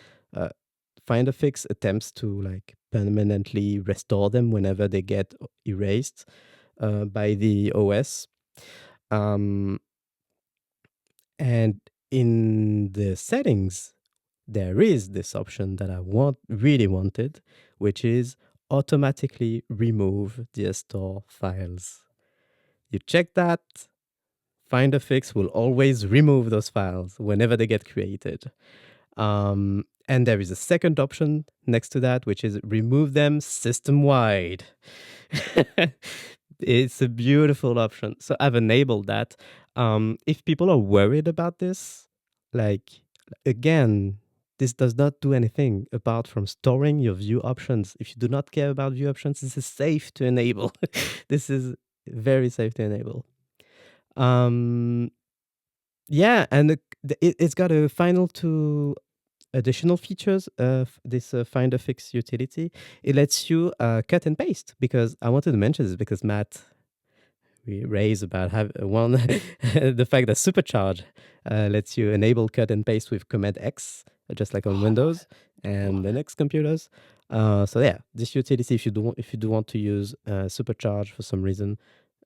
FinderFix attempts to like permanently restore them whenever they get erased by the OS. And in the settings, there is this option that I really wanted, which is automatically remove DSTOR files. You check that, FinderFix will always remove those files whenever they get created. And there is a second option next to that, which is remove them system-wide. It's a beautiful option. So I've enabled that. If people are worried about this, like, again, this does not do anything apart from storing your view options. If you do not care about view options, this is safe to enable. This is very safe to enable. Yeah, and it's got a final two additional features of this FinderFix utility. It lets you cut and paste, because I wanted to mention this because Matt we raised about the fact that Supercharge lets you enable cut and paste with Command X, just like on Windows and Linux computers. So yeah, this utility, if you do want to use Supercharge for some reason,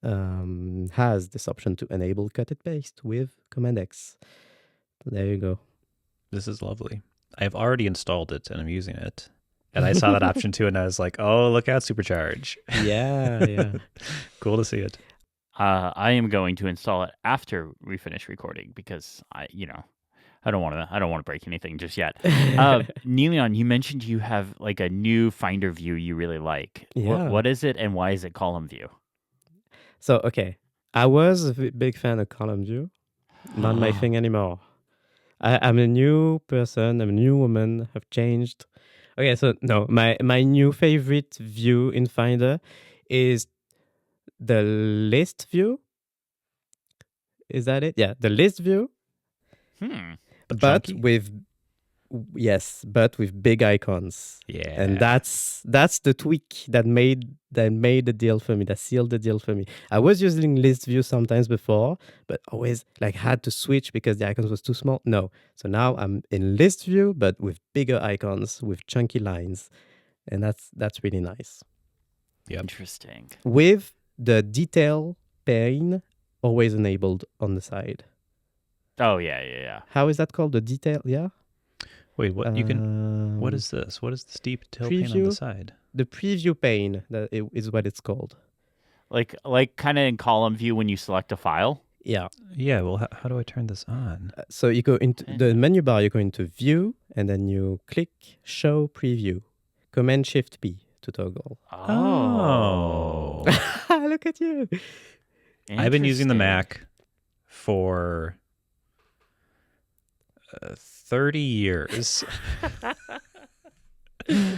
has this option to enable cut and paste with Command X. So there you go. This is lovely. I've already installed it and I'm using it. And I saw that option too, and I was like, "Oh, look out, Supercharge!" Yeah. Cool to see it. I am going to install it after we finish recording because I don't want to break anything just yet. Niléane, you mentioned you have like a new Finder view you really like. Yeah. What is it, and why is it column view? So, okay. I was a big fan of column view. Not my thing anymore. I'm a new person. I'm a new woman. I've changed. Okay, so no, my new favorite view in Finder is the list view. Is that it? Yeah, the list view, but chunky? with but with big icons. Yeah. And that's the tweak that made the deal for me, that sealed the deal for me. I was using list view sometimes before, but always like had to switch because the icons was too small. No. So now I'm in list view, but with bigger icons, with chunky lines. And that's really nice. Yep. Interesting. With the detail pane always enabled on the side. Oh yeah. How is that called? The detail? Yeah. Wait, what you can? What is this? What is the steep tail pane on preview? the side? The preview pane is what it's called. Like kind of in column view when you select a file. Yeah. Yeah. Well, how do I turn this on? So you go into the menu bar. You go into View, and then you click Show Preview. Command Shift P to toggle. Oh. Look at you. I've been using the Mac for 30 years.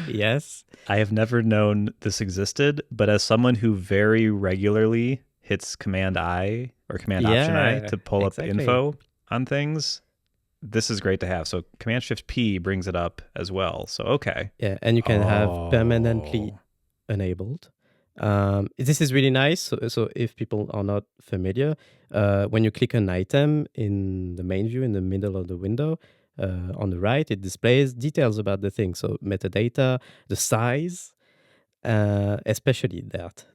Yes. I have never known this existed, but as someone who very regularly hits Command I or Command Option I to pull up info on things, this is great to have. So Command Shift P brings it up as well. So okay. Yeah, and you can have permanently enabled. This is really nice. So if people are not familiar, when you click an item in the main view in the middle of the window, on the right, it displays details about the thing. So metadata, the size, especially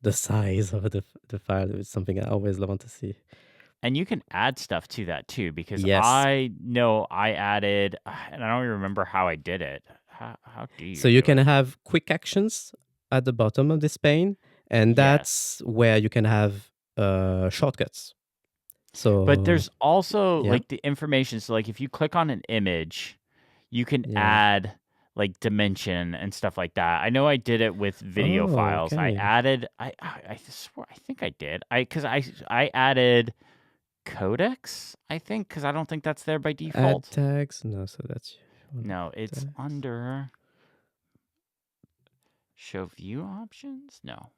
the size of the file is something I always want to see. And you can add stuff to that too, because Yes. I know I added, and I don't even remember how I did it. How do you? So you can have quick actions at the bottom of this pane, and that's where you can have shortcuts. So, but there's also like the information. So like if you click on an image, you can add like dimension and stuff like that. I know I did it with video files. I added, I swear, I think I did. Because I added codecs, I think, because I don't think that's there by default. Add tags? No, so that's... No, it's under show view options? No.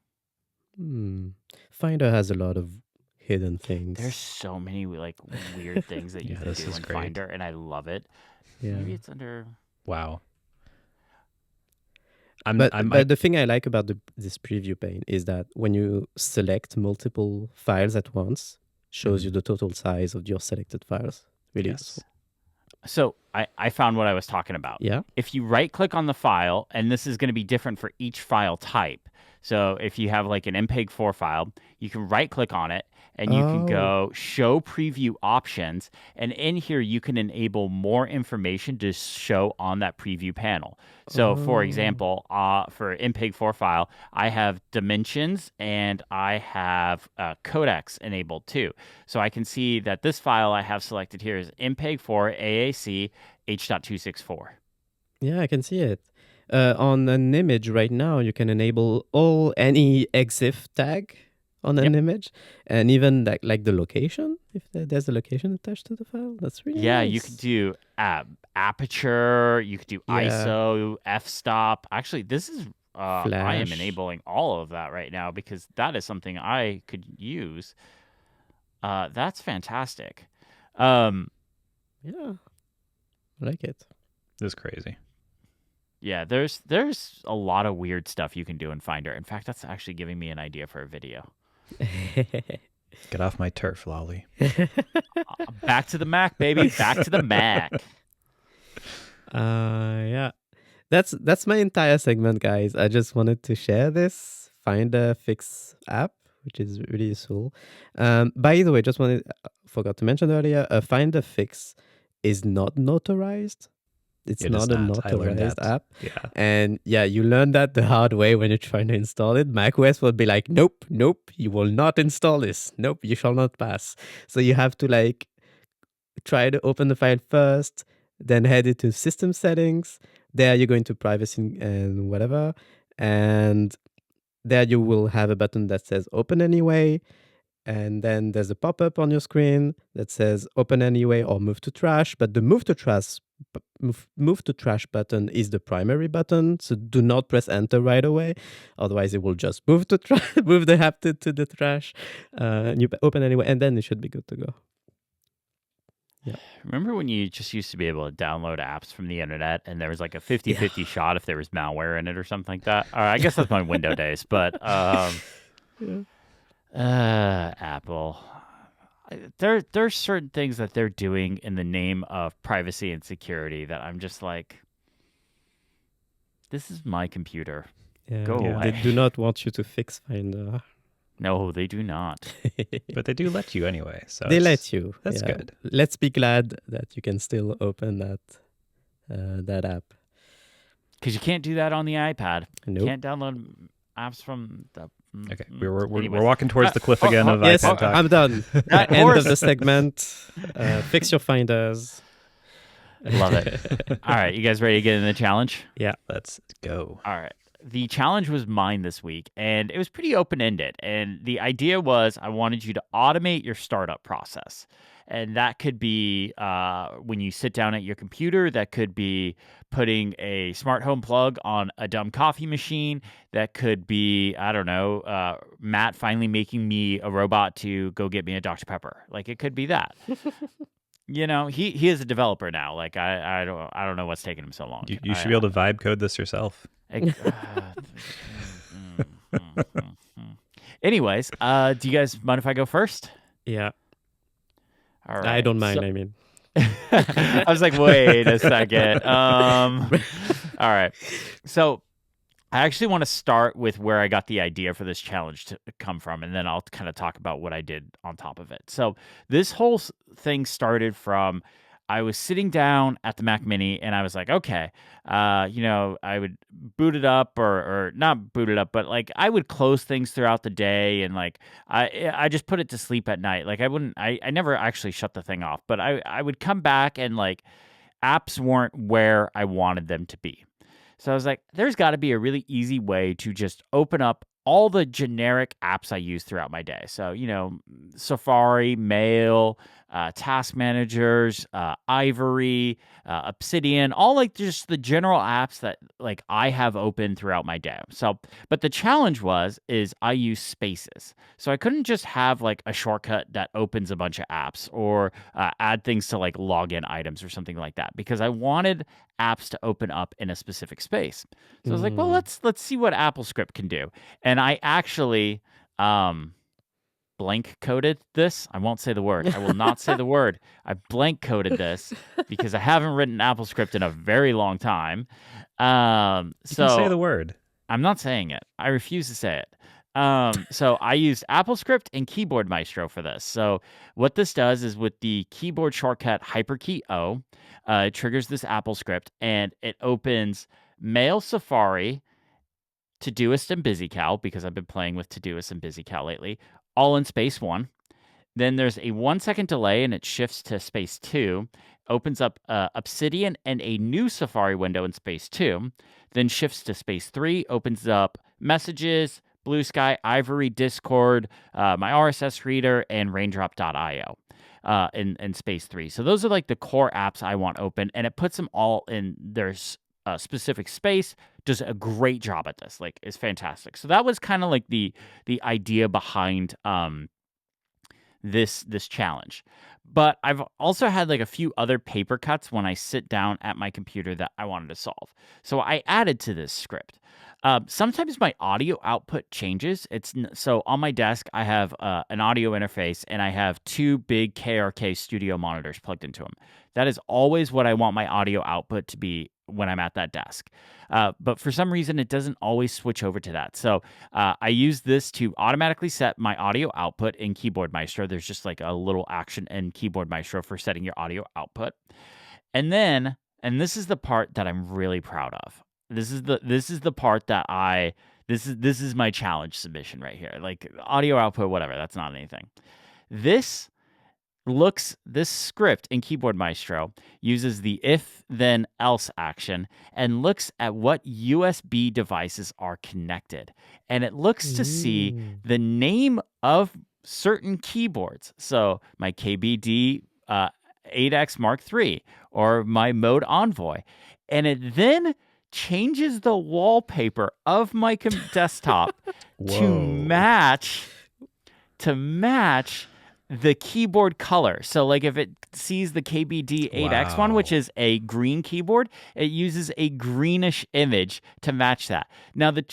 Finder has a lot of hidden things. There's so many like weird things that you can do in Finder, and I love it. Yeah. Maybe it's under... Wow. But the thing I like about this preview pane is that when you select multiple files at once, shows you the total size of your selected files. Really useful. So I found what I was talking about. Yeah. If you right click on the file, and this is going to be different for each file type. So if you have like an MPEG-4 file, you can right click on it and you can go show preview options. And in here, you can enable more information to show on that preview panel. So for example, for MPEG-4 file, I have dimensions and I have codecs enabled too. So I can see that this file I have selected here is MPEG-4 AAC H.264. Yeah, I can see it. On an image right now, you can enable any EXIF tag on an image, and even like the location, if there's a location attached to the file. That's really nice. You could do aperture, you could do ISO, f-stop. Actually, this is I am enabling all of that right now because that is something I could use. That's fantastic. Yeah, I like it. This is crazy. Yeah, there's a lot of weird stuff you can do in Finder. In fact, that's actually giving me an idea for a video. Get off my turf, Lawley. Back to the Mac, baby. Back to the Mac. Yeah. That's my entire segment, guys. I just wanted to share this Finder Fix app which is really useful. By the way, forgot to mention earlier, a Finder Fix is not notarized. It's It is not a not. I learned notarized that. app. Yeah. And yeah, you learn that the hard way when you're trying to install it. macOS will be like, nope, nope, you will not install this. Nope, you shall not pass. So you have to like try to open the file first, then head into system settings. There you go into privacy and whatever. And there you will have a button that says open anyway. And then there's a pop-up on your screen that says open anyway or move to trash. But the move to trash button is the primary button. So do not press enter right away. Otherwise it will just move move the app to the trash. And you open anyway, and then it should be good to go. Yeah. Remember when you just used to be able to download apps from the internet and there was like a 50-50 shot if there was malware in it or something like that? I guess that's my window days, but Apple. There's certain things that they're doing in the name of privacy and security that I'm just like, this is my computer. Go away. They do not want you to fix Finder. No, they do not. But they do let you anyway. So they let you. That's good. Let's be glad that you can still open that app. Because you can't do that on the iPad. Nope. You can't download apps from the... Okay, we're walking towards the cliff again of yes, iPad talk. I'm done. End of the segment. Fix your finders. Love it. All right, you guys ready to get in the challenge? Yeah. Let's go. All right. The challenge was mine this week, and it was pretty open-ended. And the idea was I wanted you to automate your startup process. And that could be when you sit down at your computer. That could be putting a smart home plug on a dumb coffee machine. That could be, I don't know, Matt finally making me a robot to go get me a Dr. Pepper. Like, it could be that. You know, he is a developer now. Like, I don't know what's taking him so long. You should be able to vibe code this yourself. Anyways, do you guys mind if I go first? Yeah. All right. I don't mind. I mean, I was like, wait a second. All right. So I actually want to start with where I got the idea for this challenge to come from, and then I'll kind of talk about what I did on top of it. So this whole thing started from I was sitting down at the Mac Mini, and I was like, okay, I would boot it up or not boot it up, but like I would close things throughout the day, and like I just put it to sleep at night. Like I never actually shut the thing off, but I would come back and like apps weren't where I wanted them to be. So I was like, there's got to be a really easy way to just open up all the generic apps I use throughout my day. So, Safari, Mail, task managers, Ivory, Obsidian, all like just the general apps that like I have open throughout my day. So, but the challenge is I use spaces. So I couldn't just have like a shortcut that opens a bunch of apps or add things to like login items or something like that, because I wanted apps to open up in a specific space. So I was like, well, let's see what AppleScript can do. And I actually blank coded this. I won't say the word. I will not say the word. I blank coded this because I haven't written AppleScript in a very long time. You can say the word. I'm not saying it. I refuse to say it. So I used AppleScript and Keyboard Maestro for this. So what this does is with the keyboard shortcut hyperkey O, it triggers this AppleScript and it opens Mail, Safari, Todoist, and BusyCal, because I've been playing with Todoist and BusyCal lately, all in space 1. Then there's a 1-second delay and it shifts to space 2, opens up Obsidian and a new Safari window in space 2, then shifts to space 3, opens up Messages, Blue Sky, Ivory, Discord, my RSS reader, and Raindrop.io in space 3. So those are like the core apps I want open, and it puts them all in their specific space. Does a great job at this. Like, it's fantastic. So that was kind of like the idea behind this challenge. But I've also had like a few other paper cuts when I sit down at my computer that I wanted to solve. So I added to this script. Sometimes my audio output changes. So on my desk, I have an audio interface, and I have 2 big KRK studio monitors plugged into them. That is always what I want my audio output to be when I'm at that desk. But for some reason, it doesn't always switch over to that. So I use this to automatically set my audio output in Keyboard Maestro. There's just like a little action in Keyboard Maestro for setting your audio output. And then, and this is the part that I'm really proud of. This is the part that this is my challenge submission right here. Like audio output, whatever, that's not anything. This script in Keyboard Maestro uses the if then else action and looks at what USB devices are connected. And it looks to see the name of certain keyboards. So my KBD 8X Mark III or my Mode Envoy. And it then changes the wallpaper of my desktop to match the keyboard color. So like if it sees the KBD 8X one, which is a green keyboard, it uses a greenish image to match that. Now the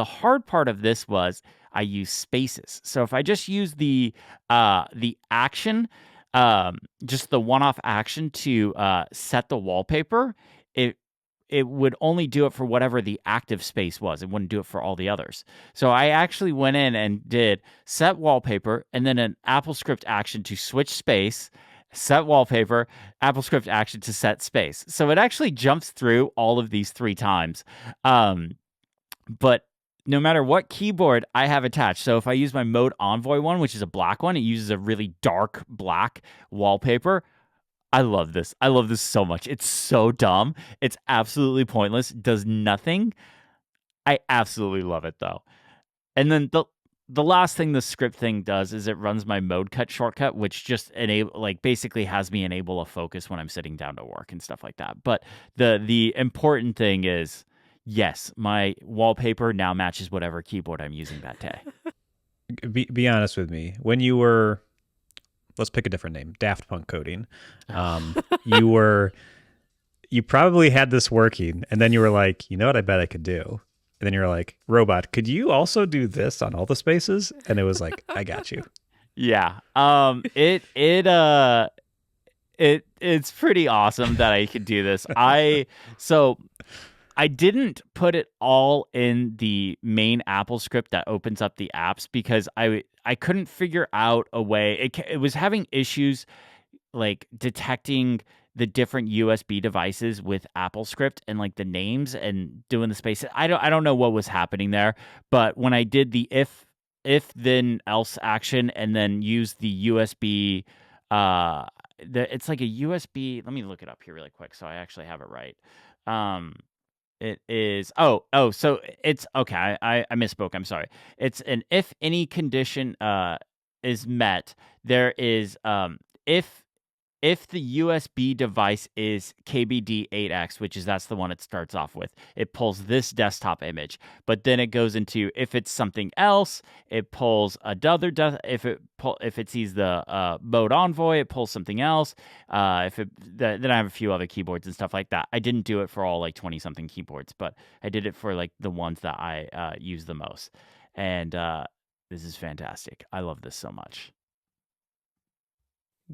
hard part of this was I use spaces. So if I just use the action, just the one-off action to set the wallpaper, it would only do it for whatever the active space was. It wouldn't do it for all the others. So I actually went in and did set wallpaper and then an AppleScript action to switch space, set wallpaper, AppleScript action to set space. So it actually jumps through all of these 3 times. But no matter what keyboard I have attached, so if I use my Mode Envoy one, which is a black one, it uses a really dark black wallpaper. I love this. I love this so much. It's so dumb. It's absolutely pointless. Does nothing. I absolutely love it though. And then the last thing the script thing does is it runs my mode cut shortcut, which just basically has me enable a focus when I'm sitting down to work and stuff like that. But the important thing is, yes, my wallpaper now matches whatever keyboard I'm using that day. Be honest with me. When you were, let's pick a different name, Daft Punk coding, you probably had this working, and then you were like, you know what I bet I could do? And then you're like, robot, could you also do this on all the spaces? And it was like, I got you. Yeah. It's pretty awesome that I could do this. So I didn't put it all in the main Apple script that opens up the apps because I couldn't figure out a way. It was having issues like detecting the different USB devices with AppleScript and like the names and doing the spaces. I don't know what was happening there, but when I did the if then else action and then use the USB, it's like a USB. Let me look it up here really quick so I actually have it right. It is so it's okay. I misspoke. I'm sorry. It's an if any condition is met, there is if the USB device is KBD8X, that's the one it starts off with, it pulls this desktop image. But then it goes into if it's something else, it pulls another. If it sees the Mode Envoy, it pulls something else. Then I have a few other keyboards and stuff like that. I didn't do it for all like 20 something keyboards, but I did it for like the ones that I use the most. And this is fantastic. I love this so much.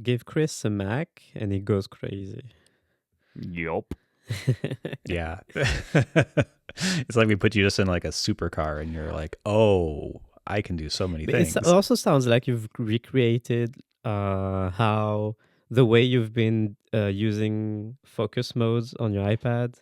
Give Chris a Mac and he goes crazy. Yup. Yeah. It's like we put you just in like a supercar and you're like, oh, I can do so many things. It also sounds like you've recreated how the way you've been using focus modes on your iPad.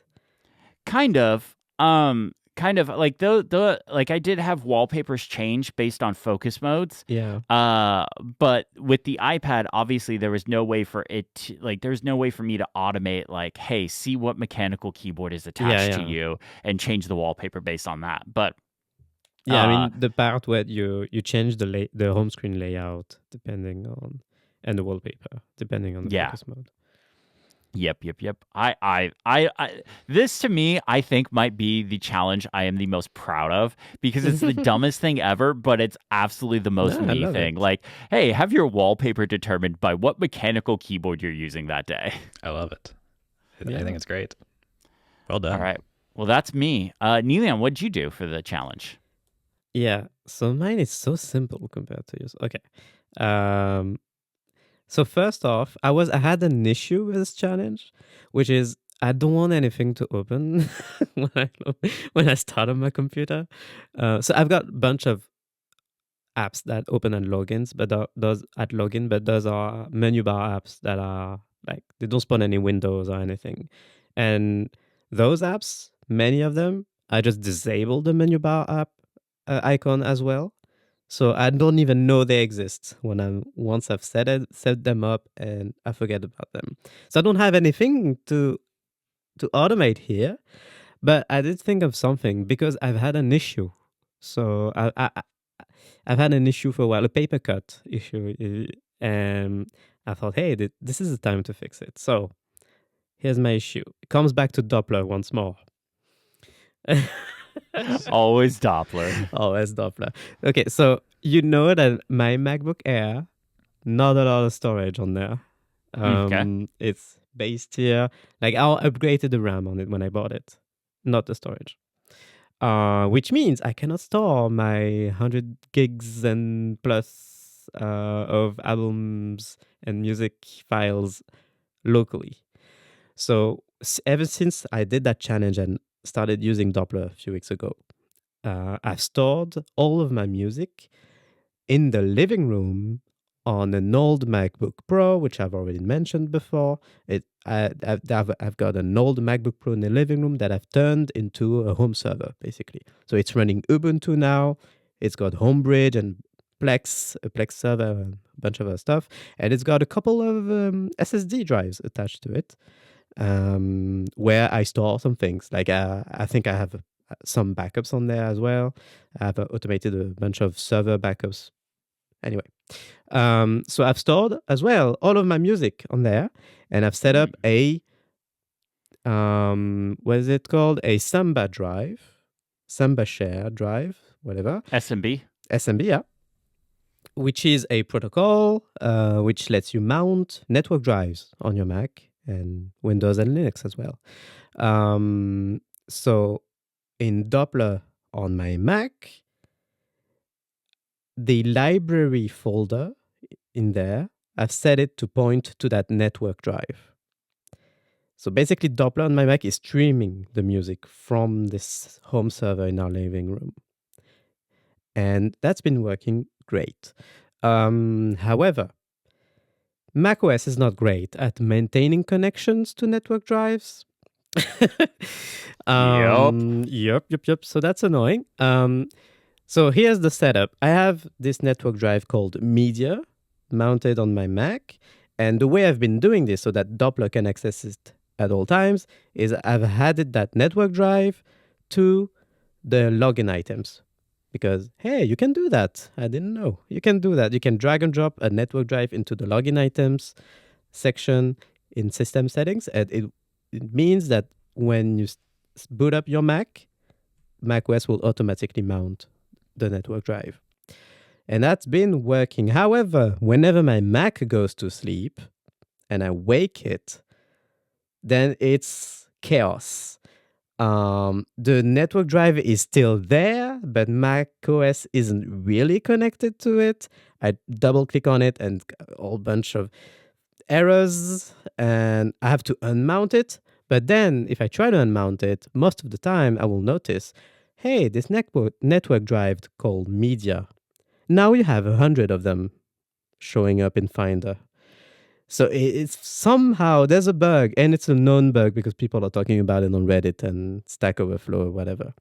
Kind of like like I did have wallpapers change based on focus modes. Yeah. But with the iPad, obviously there was no way for it to, like, there's no way for me to automate like, hey, see what mechanical keyboard is attached to you and change the wallpaper based on that. But yeah, I mean the part where you change the home screen layout depending on, and the wallpaper depending on the focus mode. Yep. I this to me, I think might be the challenge I am the most proud of because it's the dumbest thing ever, but it's absolutely the most me thing. Like, hey, have your wallpaper determined by what mechanical keyboard you're using that day. I love it. I think it's great. Well done. All right. Well, that's me. Niléane, what'd you do for the challenge? Yeah. So mine is so simple compared to yours. Okay. So first off, I had an issue with this challenge, which is I don't want anything to open when I start on my computer. So I've got a bunch of apps that open at logins, but those are menu bar apps that are like they don't spawn any windows or anything. And those apps, many of them, I just disable the menu bar app icon as well. So I don't even know they exist once I've set them up and I forget about them. So I don't have anything to automate here, but I did think of something because I've had an issue. So I've had an issue for a while, a paper cut issue, and I thought, hey, this is the time to fix it. So here's my issue. It comes back to Doppler once more. Always Doppler. Always Doppler. Okay, so you know that my MacBook Air, not a lot of storage on there. Okay. It's based here. Like I upgraded the RAM on it when I bought it, not the storage. Which means I cannot store my 100 gigs and plus of albums and music files locally. So ever since I did that challenge and started using Doppler a few weeks ago, I've stored all of my music in the living room on an old MacBook Pro, which I've already mentioned before. I've got an old MacBook Pro in the living room that I've turned into a home server, basically. So it's running Ubuntu now. It's got Homebridge and Plex, a Plex server, and a bunch of other stuff. And it's got a couple of SSD drives attached to it, where I store some things. Like I think I have some backups on there as well. I've automated a bunch of server backups. Anyway, so I've stored as well all of my music on there, and I've set up a what is it called? A Samba drive, Samba share drive, whatever. SMB. SMB, yeah. Which is a protocol which lets you mount network drives on your Mac and Windows and Linux as well. So in Doppler on my Mac, the library folder in there, I've set it to point to that network drive. So basically, Doppler on my Mac is streaming the music from this home server in our living room. And that's been working great. However, macOS is not great at maintaining connections to network drives. Yep. So that's annoying. So here's the setup. I have this network drive called Media mounted on my Mac. And the way I've been doing this so that Doppler can access it at all times is I've added that network drive to the login items. Because, hey, you can do that. I didn't know. You can do that. You can drag and drop a network drive into the login items section in system settings. And it means that when you boot up your Mac, macOS will automatically mount the network drive. And that's been working. However, whenever my Mac goes to sleep and I wake it, then it's chaos. The network drive is still there, but macOS isn't really connected to it. I double click on it and a whole bunch of errors, and I have to unmount it. But then if I try to unmount it, most of the time I will notice, hey, this network drive called Media. Now you have 100 of them showing up in Finder. So it's somehow, there's a bug, and it's a known bug because people are talking about it on Reddit and Stack Overflow or whatever.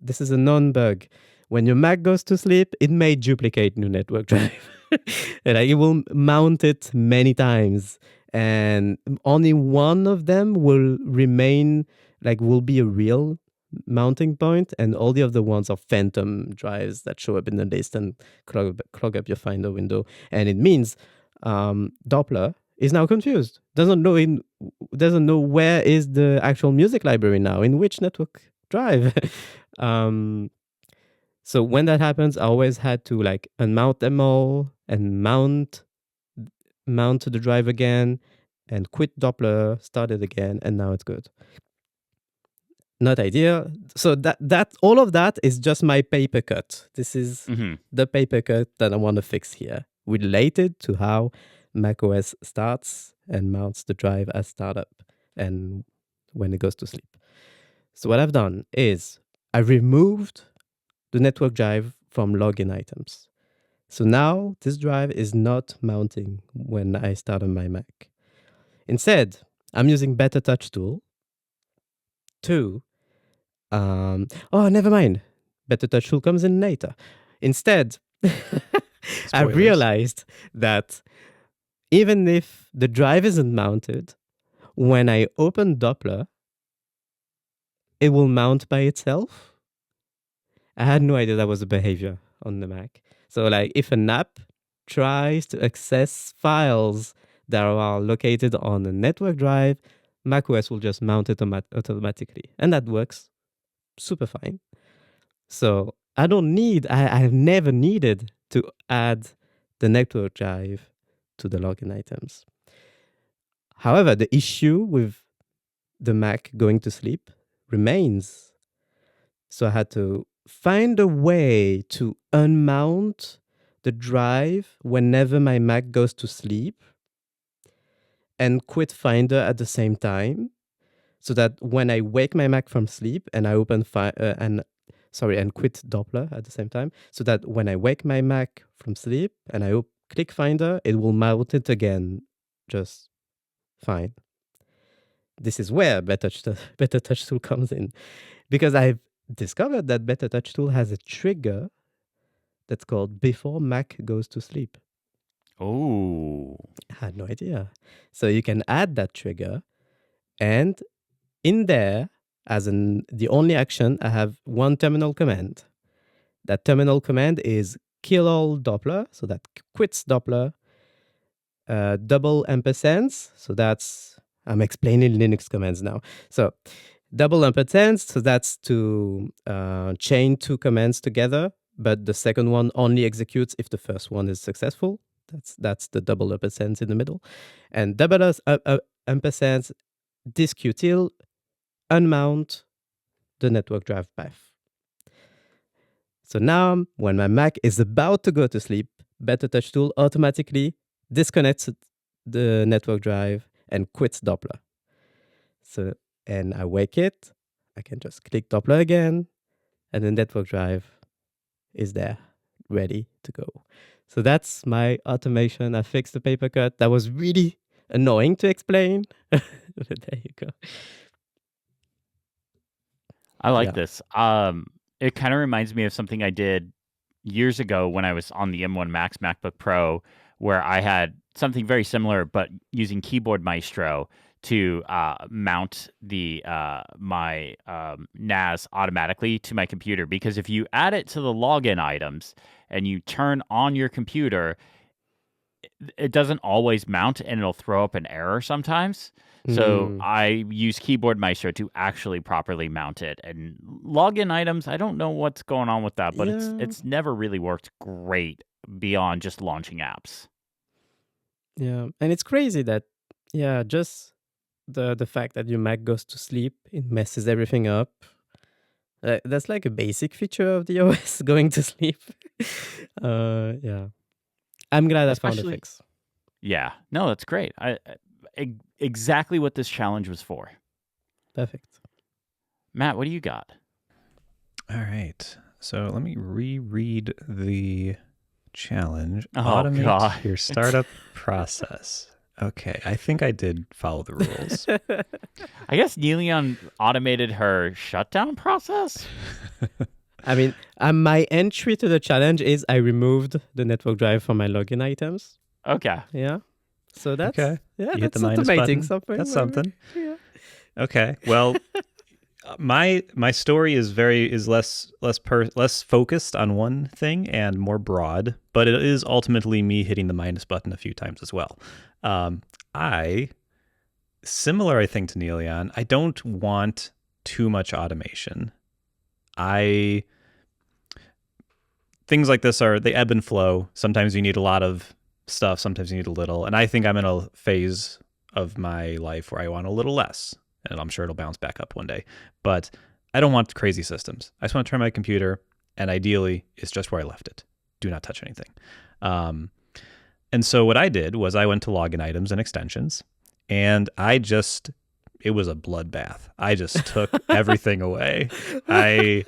This is a known bug. When your Mac goes to sleep, it may duplicate new network drive. And it will mount it many times. And only one of them will remain, will be a real mounting point, and all the other ones are phantom drives that show up in the list and clog up your Finder window. And it means Doppler is now confused. Doesn't know where is the actual music library now, in which network drive. So when that happens, I always had to unmount them all and mount the drive again and quit Doppler, start it again, and now it's good. Not ideal. So that all of that is just my paper cut. This is the paper cut that I want to fix here, related to how macOS starts and mounts the drive as startup. and when it goes to sleep. So what I've done is I removed the network drive from login items. So now this drive is not mounting when I start on my Mac. Instead, I'm using Better Touch tool to, never mind. Better Touch tool comes in later. Instead, I Spoilers. realized that even if the drive isn't mounted, when I open Doppler, it will mount by itself. I had no idea that was a behavior on the Mac. So like if an app tries to access files that are located on a network drive, macOS will just mount it automatically. And that works super fine. So I've never needed to add the network drive to the login items. However, the issue with the Mac going to sleep remains. So I had to find a way to unmount the drive whenever my Mac goes to sleep and quit Finder at the same time, so that when I wake my Mac from sleep and I open and quit Doppler at the same time, so that when I wake my Mac from sleep and I click Finder, it will mount it again just fine. This is where Better Touch tool comes in, because I've discovered that Better Touch tool has a trigger that's called before Mac goes to sleep. Oh. I had no idea. So you can add that trigger, and in there, the only action, I have one terminal command. That terminal command is kill all Doppler, so that quits Doppler, double ampersands, so that's, I'm explaining Linux commands now. So double ampersands, so that's to chain two commands together, but the second one only executes if the first one is successful. That's the double ampersands in the middle. And double ampersands disqtil unmount the network drive path. So now when my Mac is about to go to sleep, Better Touch tool automatically disconnects the network drive and quits Doppler. So, and I wake it, I can just click Doppler again, and the network drive is there, ready to go. So that's my automation. I fixed the paper cut. That was really annoying to explain, but there you go. I like Yeah. this. It kind of reminds me of something I did years ago when I was on the M1 Max MacBook Pro, where I had something very similar, but using Keyboard Maestro to mount the my NAS automatically to my computer. Because if you add it to the login items and you turn on your computer, it doesn't always mount and it'll throw up an error sometimes. So I use Keyboard Maestro to actually properly mount it. And login items, I don't know what's going on with that, but it's never really worked great beyond just launching apps. Yeah, and it's crazy that, just the fact that your Mac goes to sleep, it messes everything up. That's like a basic feature of the OS, going to sleep. Yeah. I'm glad I found a fix. Yeah. No, that's great. Exactly what this challenge was for. Perfect. Matt, what do you got? All right. So let me reread the challenge. Oh, Automate God. your startup process. Okay, I think I did follow the rules. I guess Niléane automated her shutdown process. I mean, my entry to the challenge is I removed the network drive from my login items. Okay. Yeah. So that's okay. Yeah, You hit that's the minus automating button. something. That's maybe. something. Yeah. Okay. Well, my story is less focused on one thing and more broad, but it is ultimately me hitting the minus button a few times as well. Similar, I think, to Niléane, I don't want too much automation. Things like this they ebb and flow. Sometimes you need a lot of stuff, sometimes you need a little. And I think I'm in a phase of my life where I want a little less. And I'm sure it'll bounce back up one day. But I don't want crazy systems. I just want to turn my computer, and ideally, it's just where I left it. Do not touch anything. And so what I did was I went to login items and extensions, and I just it was a bloodbath. I just took everything away. I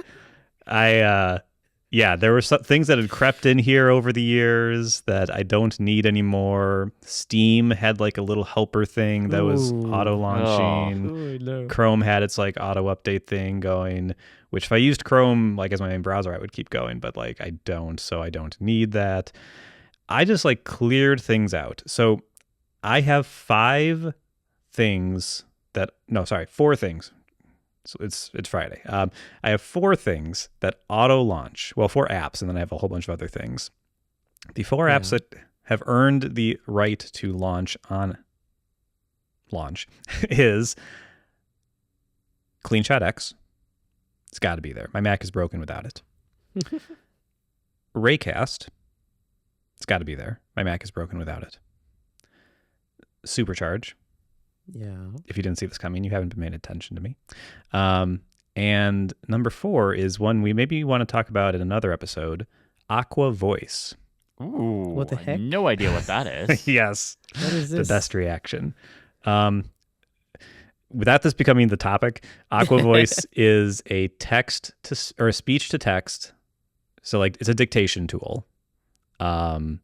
yeah, there were some things that had crept in here over the years that I don't need anymore. Steam had like a little helper thing that was auto Ooh. launching. Oh, no. Chrome had its like auto update thing going, which if I used Chrome like as my main browser, I would keep going, but like I don't, so I don't need that. I just like cleared things out. So I have four things. So it's Friday. I have 4 things that auto launch. Well, 4 apps, and then I have a whole bunch of other things. The 4 apps that have earned the right to launch on launch is CleanShot X. It's got to be there. My Mac is broken without it. Raycast. It's got to be there. My Mac is broken without it. Supercharge. Yeah. If you didn't see this coming, you haven't been paying attention to me. And number 4 is one we maybe want to talk about in another episode, Aqua Voice. Ooh, What the heck? No idea what that is. Yes. What is this? The best reaction. Without this becoming the topic, Aqua Voice is a text to or a speech to text. So like it's a dictation tool. That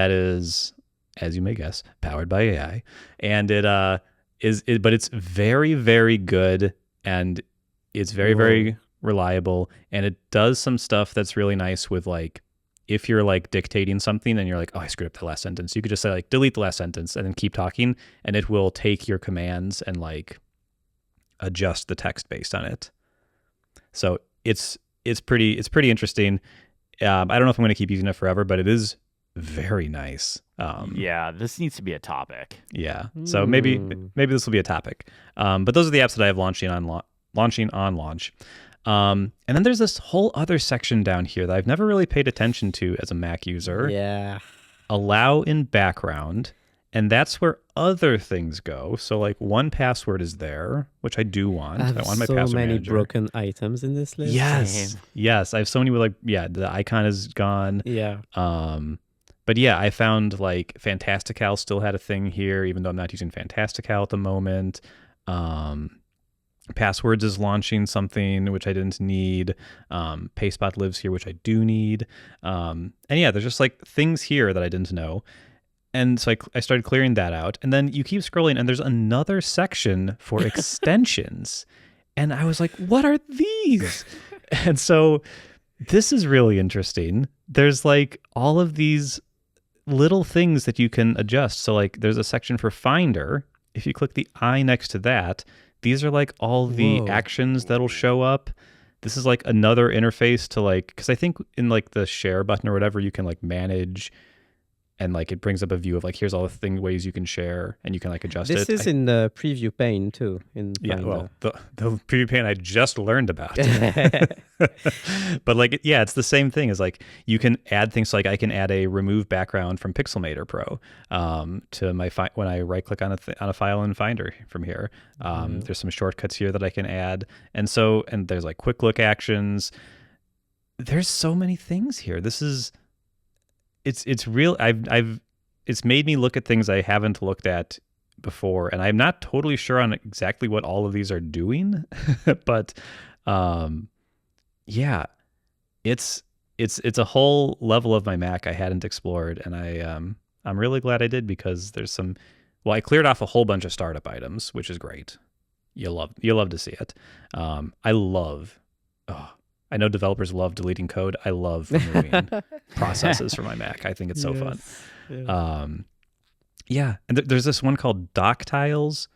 is, as you may guess, powered by AI, and but it's very, very good, and it's very, very reliable, and it does some stuff that's really nice with like, if you're like dictating something and you're like, oh, I screwed up the last sentence, you could just say like, delete the last sentence and then keep talking, and it will take your commands and like adjust the text based on it. So it's pretty interesting. I don't know if I'm going to keep using it forever, but it is very nice. Yeah, this needs to be a topic. Yeah. So maybe this will be a topic. But those are the apps that I have launching on launch. And then there's this whole other section down here that I've never really paid attention to as a Mac user. Yeah. Allow in background. And that's where other things go. So like 1Password is there, which I do want. I want my so password many manager. broken items in this list. Yes. Yes. I have so many with like, yeah, the icon is gone. Yeah. But yeah, I found like Fantastical still had a thing here, even though I'm not using Fantastical at the moment. Passwords is launching something which I didn't need. Payspot lives here, which I do need. And yeah, there's just like things here that I didn't know. And so I started clearing that out. And then you keep scrolling and there's another section for extensions. And I was like, what are these? And so this is really interesting. There's like all of these little things that you can adjust. So like there's a section for Finder. If you click the I next to that, these are like all the actions that'll show up. This is like another interface to like, because I think in like the share button or whatever, you can like manage, and like it brings up a view of like, here's all the ways you can share, and you can like adjust it. This is in the preview pane too. Yeah, well, the preview pane I just learned about. But like, yeah, it's the same thing as like, you can add things like I can add a remove background from Pixelmator Pro to my when I right click on a file in Finder from here. There's some shortcuts here that I can add, and there's like quick look actions. There's so many things here. This is. It's real. It's made me look at things I haven't looked at before, and I'm not totally sure on exactly what all of these are doing, but yeah, it's a whole level of my Mac I hadn't explored, and I'm really glad I did, because there's some. Well, I cleared off a whole bunch of startup items, which is great. You'll love to see it. I know developers love deleting code. I love removing processes from my Mac. I think it's so fun. Yeah. Yeah. And there's this one called Dock Tiles.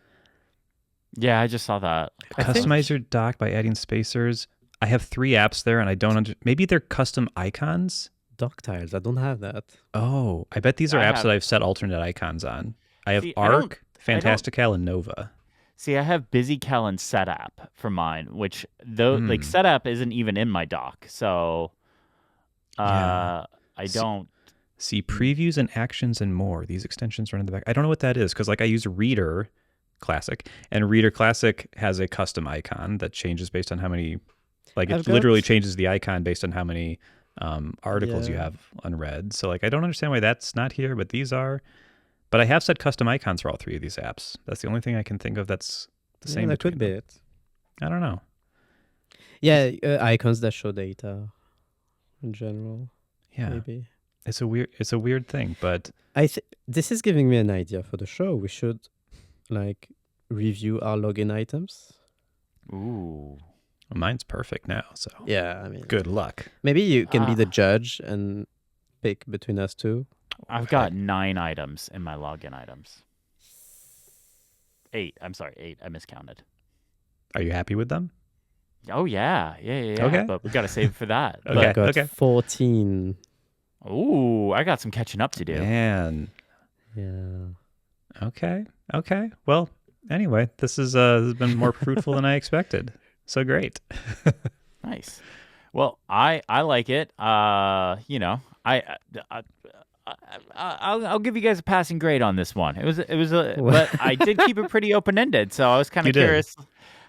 Yeah, I just saw that. Customize your dock by adding spacers. I have 3 apps there, and I don't maybe they're custom icons. Dock tiles. I don't have that. Oh, I bet these are apps that I've set alternate icons on. I have Arc, Fantastical, and Nova. See, I have BusyCal and Setup for mine, which like Setup isn't even in my dock, so I don't see previews and actions and more. These extensions run in the back. I don't know what that is, because like I use Reader Classic, and Reader Classic has a custom icon that changes based on how many. Like it literally changes the icon based on how many articles you have unread. So like I don't understand why that's not here, but these are. But I have set custom icons for all three of these apps. That's the only thing I can think of that's the same that between could be them. it. I don't know. Yeah, icons that show data in general. Yeah, Maybe. it's a weird thing, but This is giving me an idea for the show. We should like review our login items. Ooh. mine's perfect now. So Yeah, I mean, good luck. maybe you can be the Ah. judge and pick between us two. I've got 9 items in my login items. 8. I'm sorry, 8. I miscounted. Are you happy with them? Oh, yeah. Okay. But we got to save for that. Okay. I got 14. Ooh, I got some catching up to do. Man. Yeah. Okay. Well, anyway, this has been more fruitful than I expected. So great. Nice. Well, I like it. You know, I'll give you guys a passing grade on this one. It was but I did keep it pretty open ended, so I was kind You of did. curious.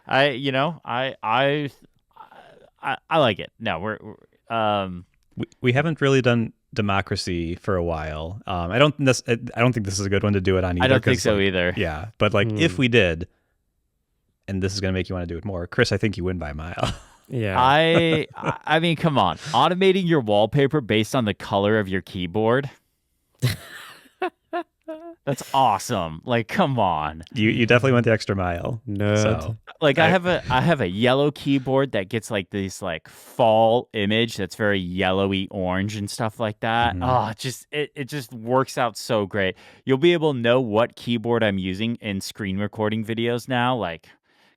I like it. No, we haven't really done democracy for a while. I don't think this is a good one to do it on either. I don't think so like, either. Yeah, but like if we did, and this is gonna make you want to do it more, Chris, I think you win by a mile. Yeah. I mean, come on. Automating your wallpaper based on the color of your keyboard. That's awesome. Like, come on. You definitely went the extra mile. Nerd. So, Like I have a yellow keyboard that gets like this like fall image that's very yellowy orange and stuff like that. Oh, it just works out so great. You'll be able to know what keyboard I'm using in screen recording videos now. Like,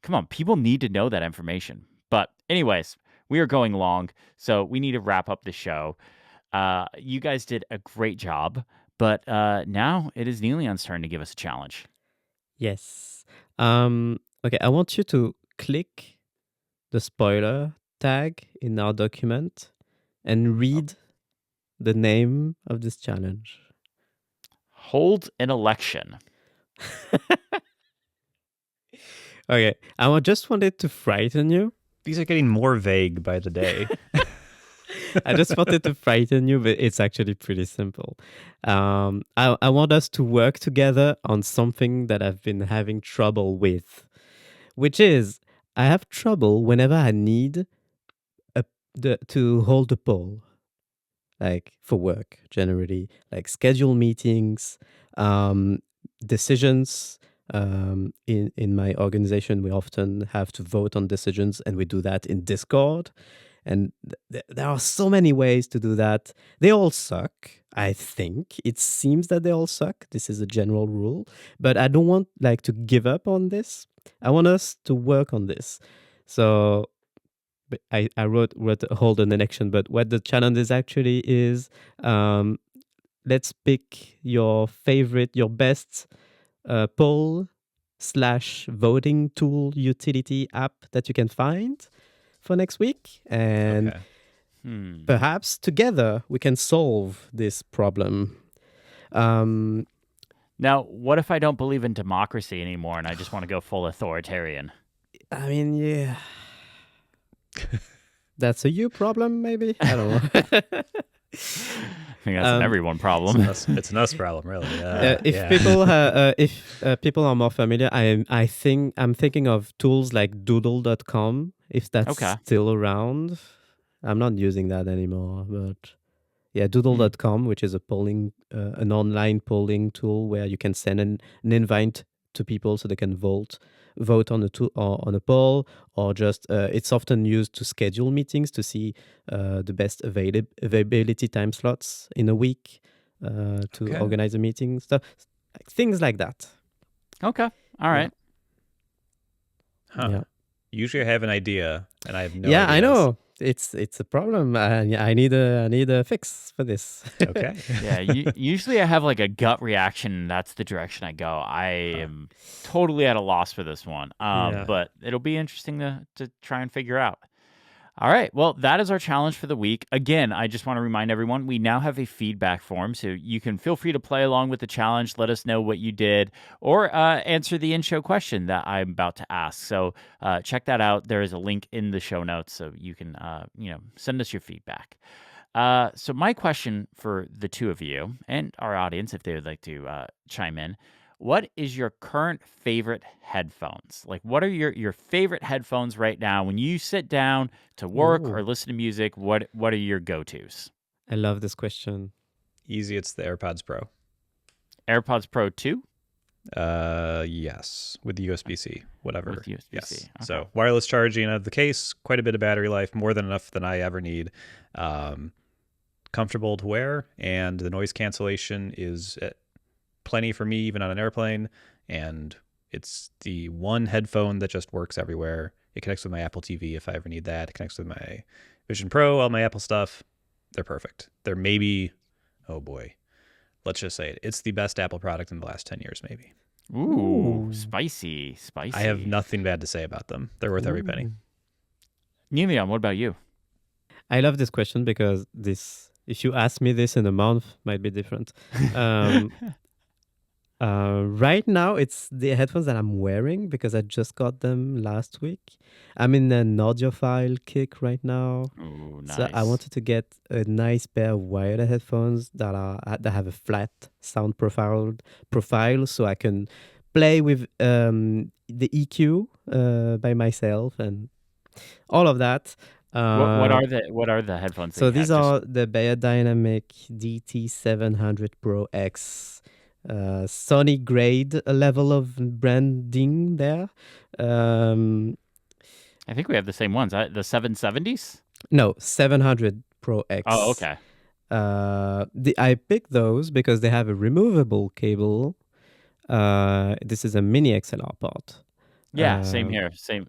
come on, people need to know that information. But anyways, we are going long, so we need to wrap up the show. You guys did a great job, but now it is Niléane's turn to give us a challenge. Yes. Okay, I want you to click the spoiler tag in our document and read the name of this challenge. Hold an election. Okay, I just wanted to frighten you. these are getting more vague by the day. I just wanted to frighten you, but it's actually pretty simple. I want us to work together on something that I've been having trouble with, which is I have trouble whenever I need to hold a poll, like for work generally, like schedule meetings, decisions. In my organization, we often have to vote on decisions, and we do that in Discord. And there are so many ways to do that. They all suck, I think. It seems that they all suck. This is a general rule. But I don't want like to give up on this. I want us to work on this. So I wrote hold an election, but what the challenge is actually is let's pick your favorite, your best poll / voting tool utility app that you can find for next week, and perhaps together we can solve this problem. Now, what if I don't believe in democracy anymore and I just want to go full authoritarian? I mean, yeah, that's a you problem, maybe. I don't know. I think that's an everyone problem. It's an us problem, really. If people are more familiar, I'm thinking of tools like Doodle.com. If that's still around, I'm not using that anymore. But yeah, Doodle.com, which is an online polling tool where you can send an invite to people so they can vote on a poll, or just it's often used to schedule meetings to see the best availability time slots in a week to organize a meeting, stuff, things like that. Okay, all right. Yeah. Usually I have an idea and I have no ideas. I know. It's a problem. I need a fix for this. Okay. Yeah. Usually I have like a gut reaction. And that's the direction I go. I am totally at a loss for this one. But it'll be interesting to try and figure out. All right. Well, that is our challenge for the week. Again, I just want to remind everyone, we now have a feedback form, so you can feel free to play along with the challenge. Let us know what you did, or answer the in-show question that I'm about to ask. So check that out. There is a link in the show notes, so you can send us your feedback. So my question for the two of you and our audience, if they would like to chime in, what is your current favorite headphones? Like, what are your favorite headphones right now when you sit down to work or Ooh, listen to music? What are your go-tos? I love this question. Easy, it's the AirPods Pro. AirPods Pro 2 Yes, with USB-C, whatever. with USB-C. Yes. Okay. So wireless charging of the case, quite a bit of battery life, more than enough than I ever need. Um, Comfortable to wear, and the noise cancellation is plenty for me, even on an airplane. And it's the one headphone that just works everywhere. It connects with my Apple TV if I ever need that. It connects with my Vision Pro, all my Apple stuff. They're perfect. They're maybe, oh boy, let's just say it. It's the best Apple product in the last 10 years, maybe. Ooh, Ooh, spicy, I have spicy. nothing bad to say about them. They're worth every penny. ooh. Niléane, what about you? I love this question because if you ask me this in a month, might be different. Um, right now, it's the headphones that I'm wearing because I just got them last week. I'm in an audiophile kick right now. Ooh, So I nice. wanted to get a nice pair of wired headphones that have a flat sound profile, so I can play with the EQ by myself and all of that. What Uh, are the headphones that so you these have? Just are the Beyerdynamic DT700 Pro X. Sony grade level of branding there. Um, I think we have the same ones. The 770s? no, 700 Pro Oh, X. okay. I picked those because they have a removable cable. This is a mini XLR port. Yeah, same Um, here. Same.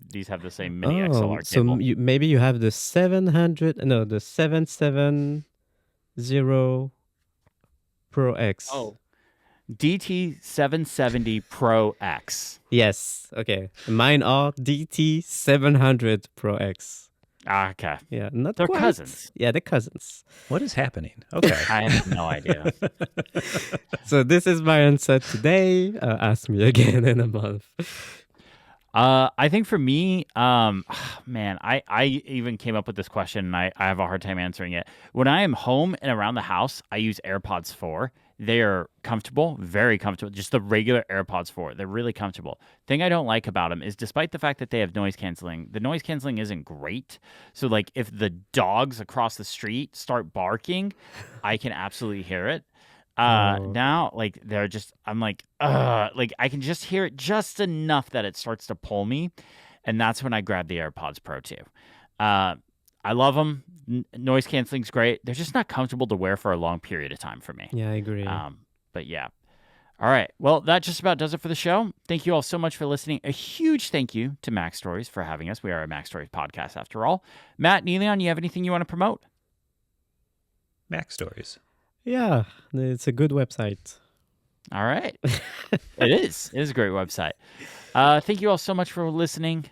These have the same mini XLR so cable. maybe you have the 700, no, the 770 Pro X. Oh, DT770 Pro X. Yes, okay. Mine are DT700 Pro X. Ah, okay. Yeah, not They're quite. cousins. Yeah, they're cousins. What is happening? Okay. I have no idea. So this is my answer today. Ask me again in a month. I think for me, man, I even came up with this question and I have a hard time answering it. When I am home and around the house, I use AirPods 4. They are comfortable, very comfortable. Just the regular AirPods 4. They're really comfortable. Thing I don't like about them is despite the fact that they have noise canceling, the noise canceling isn't great. So like if the dogs across the street start barking, I can absolutely hear it. Oh, Now like they're just I'm like I can just hear it just enough that it starts to pull me, and that's when I grab the AirPods Pro 2. Uh, I love them. Noise canceling's great. They're just not comfortable to wear for a long period of time for me. yeah, I agree. But yeah. All right. Well, that just about does it for the show. Thank you all so much for listening. A huge thank you to Mac Stories for having us. We are a Mac Stories podcast after all. Matt, Niléane, you have anything you want to promote? Mac Stories. Yeah, it's a good website. All right. It is. It is a great website. Thank you all so much for listening.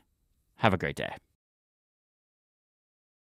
Have a great day.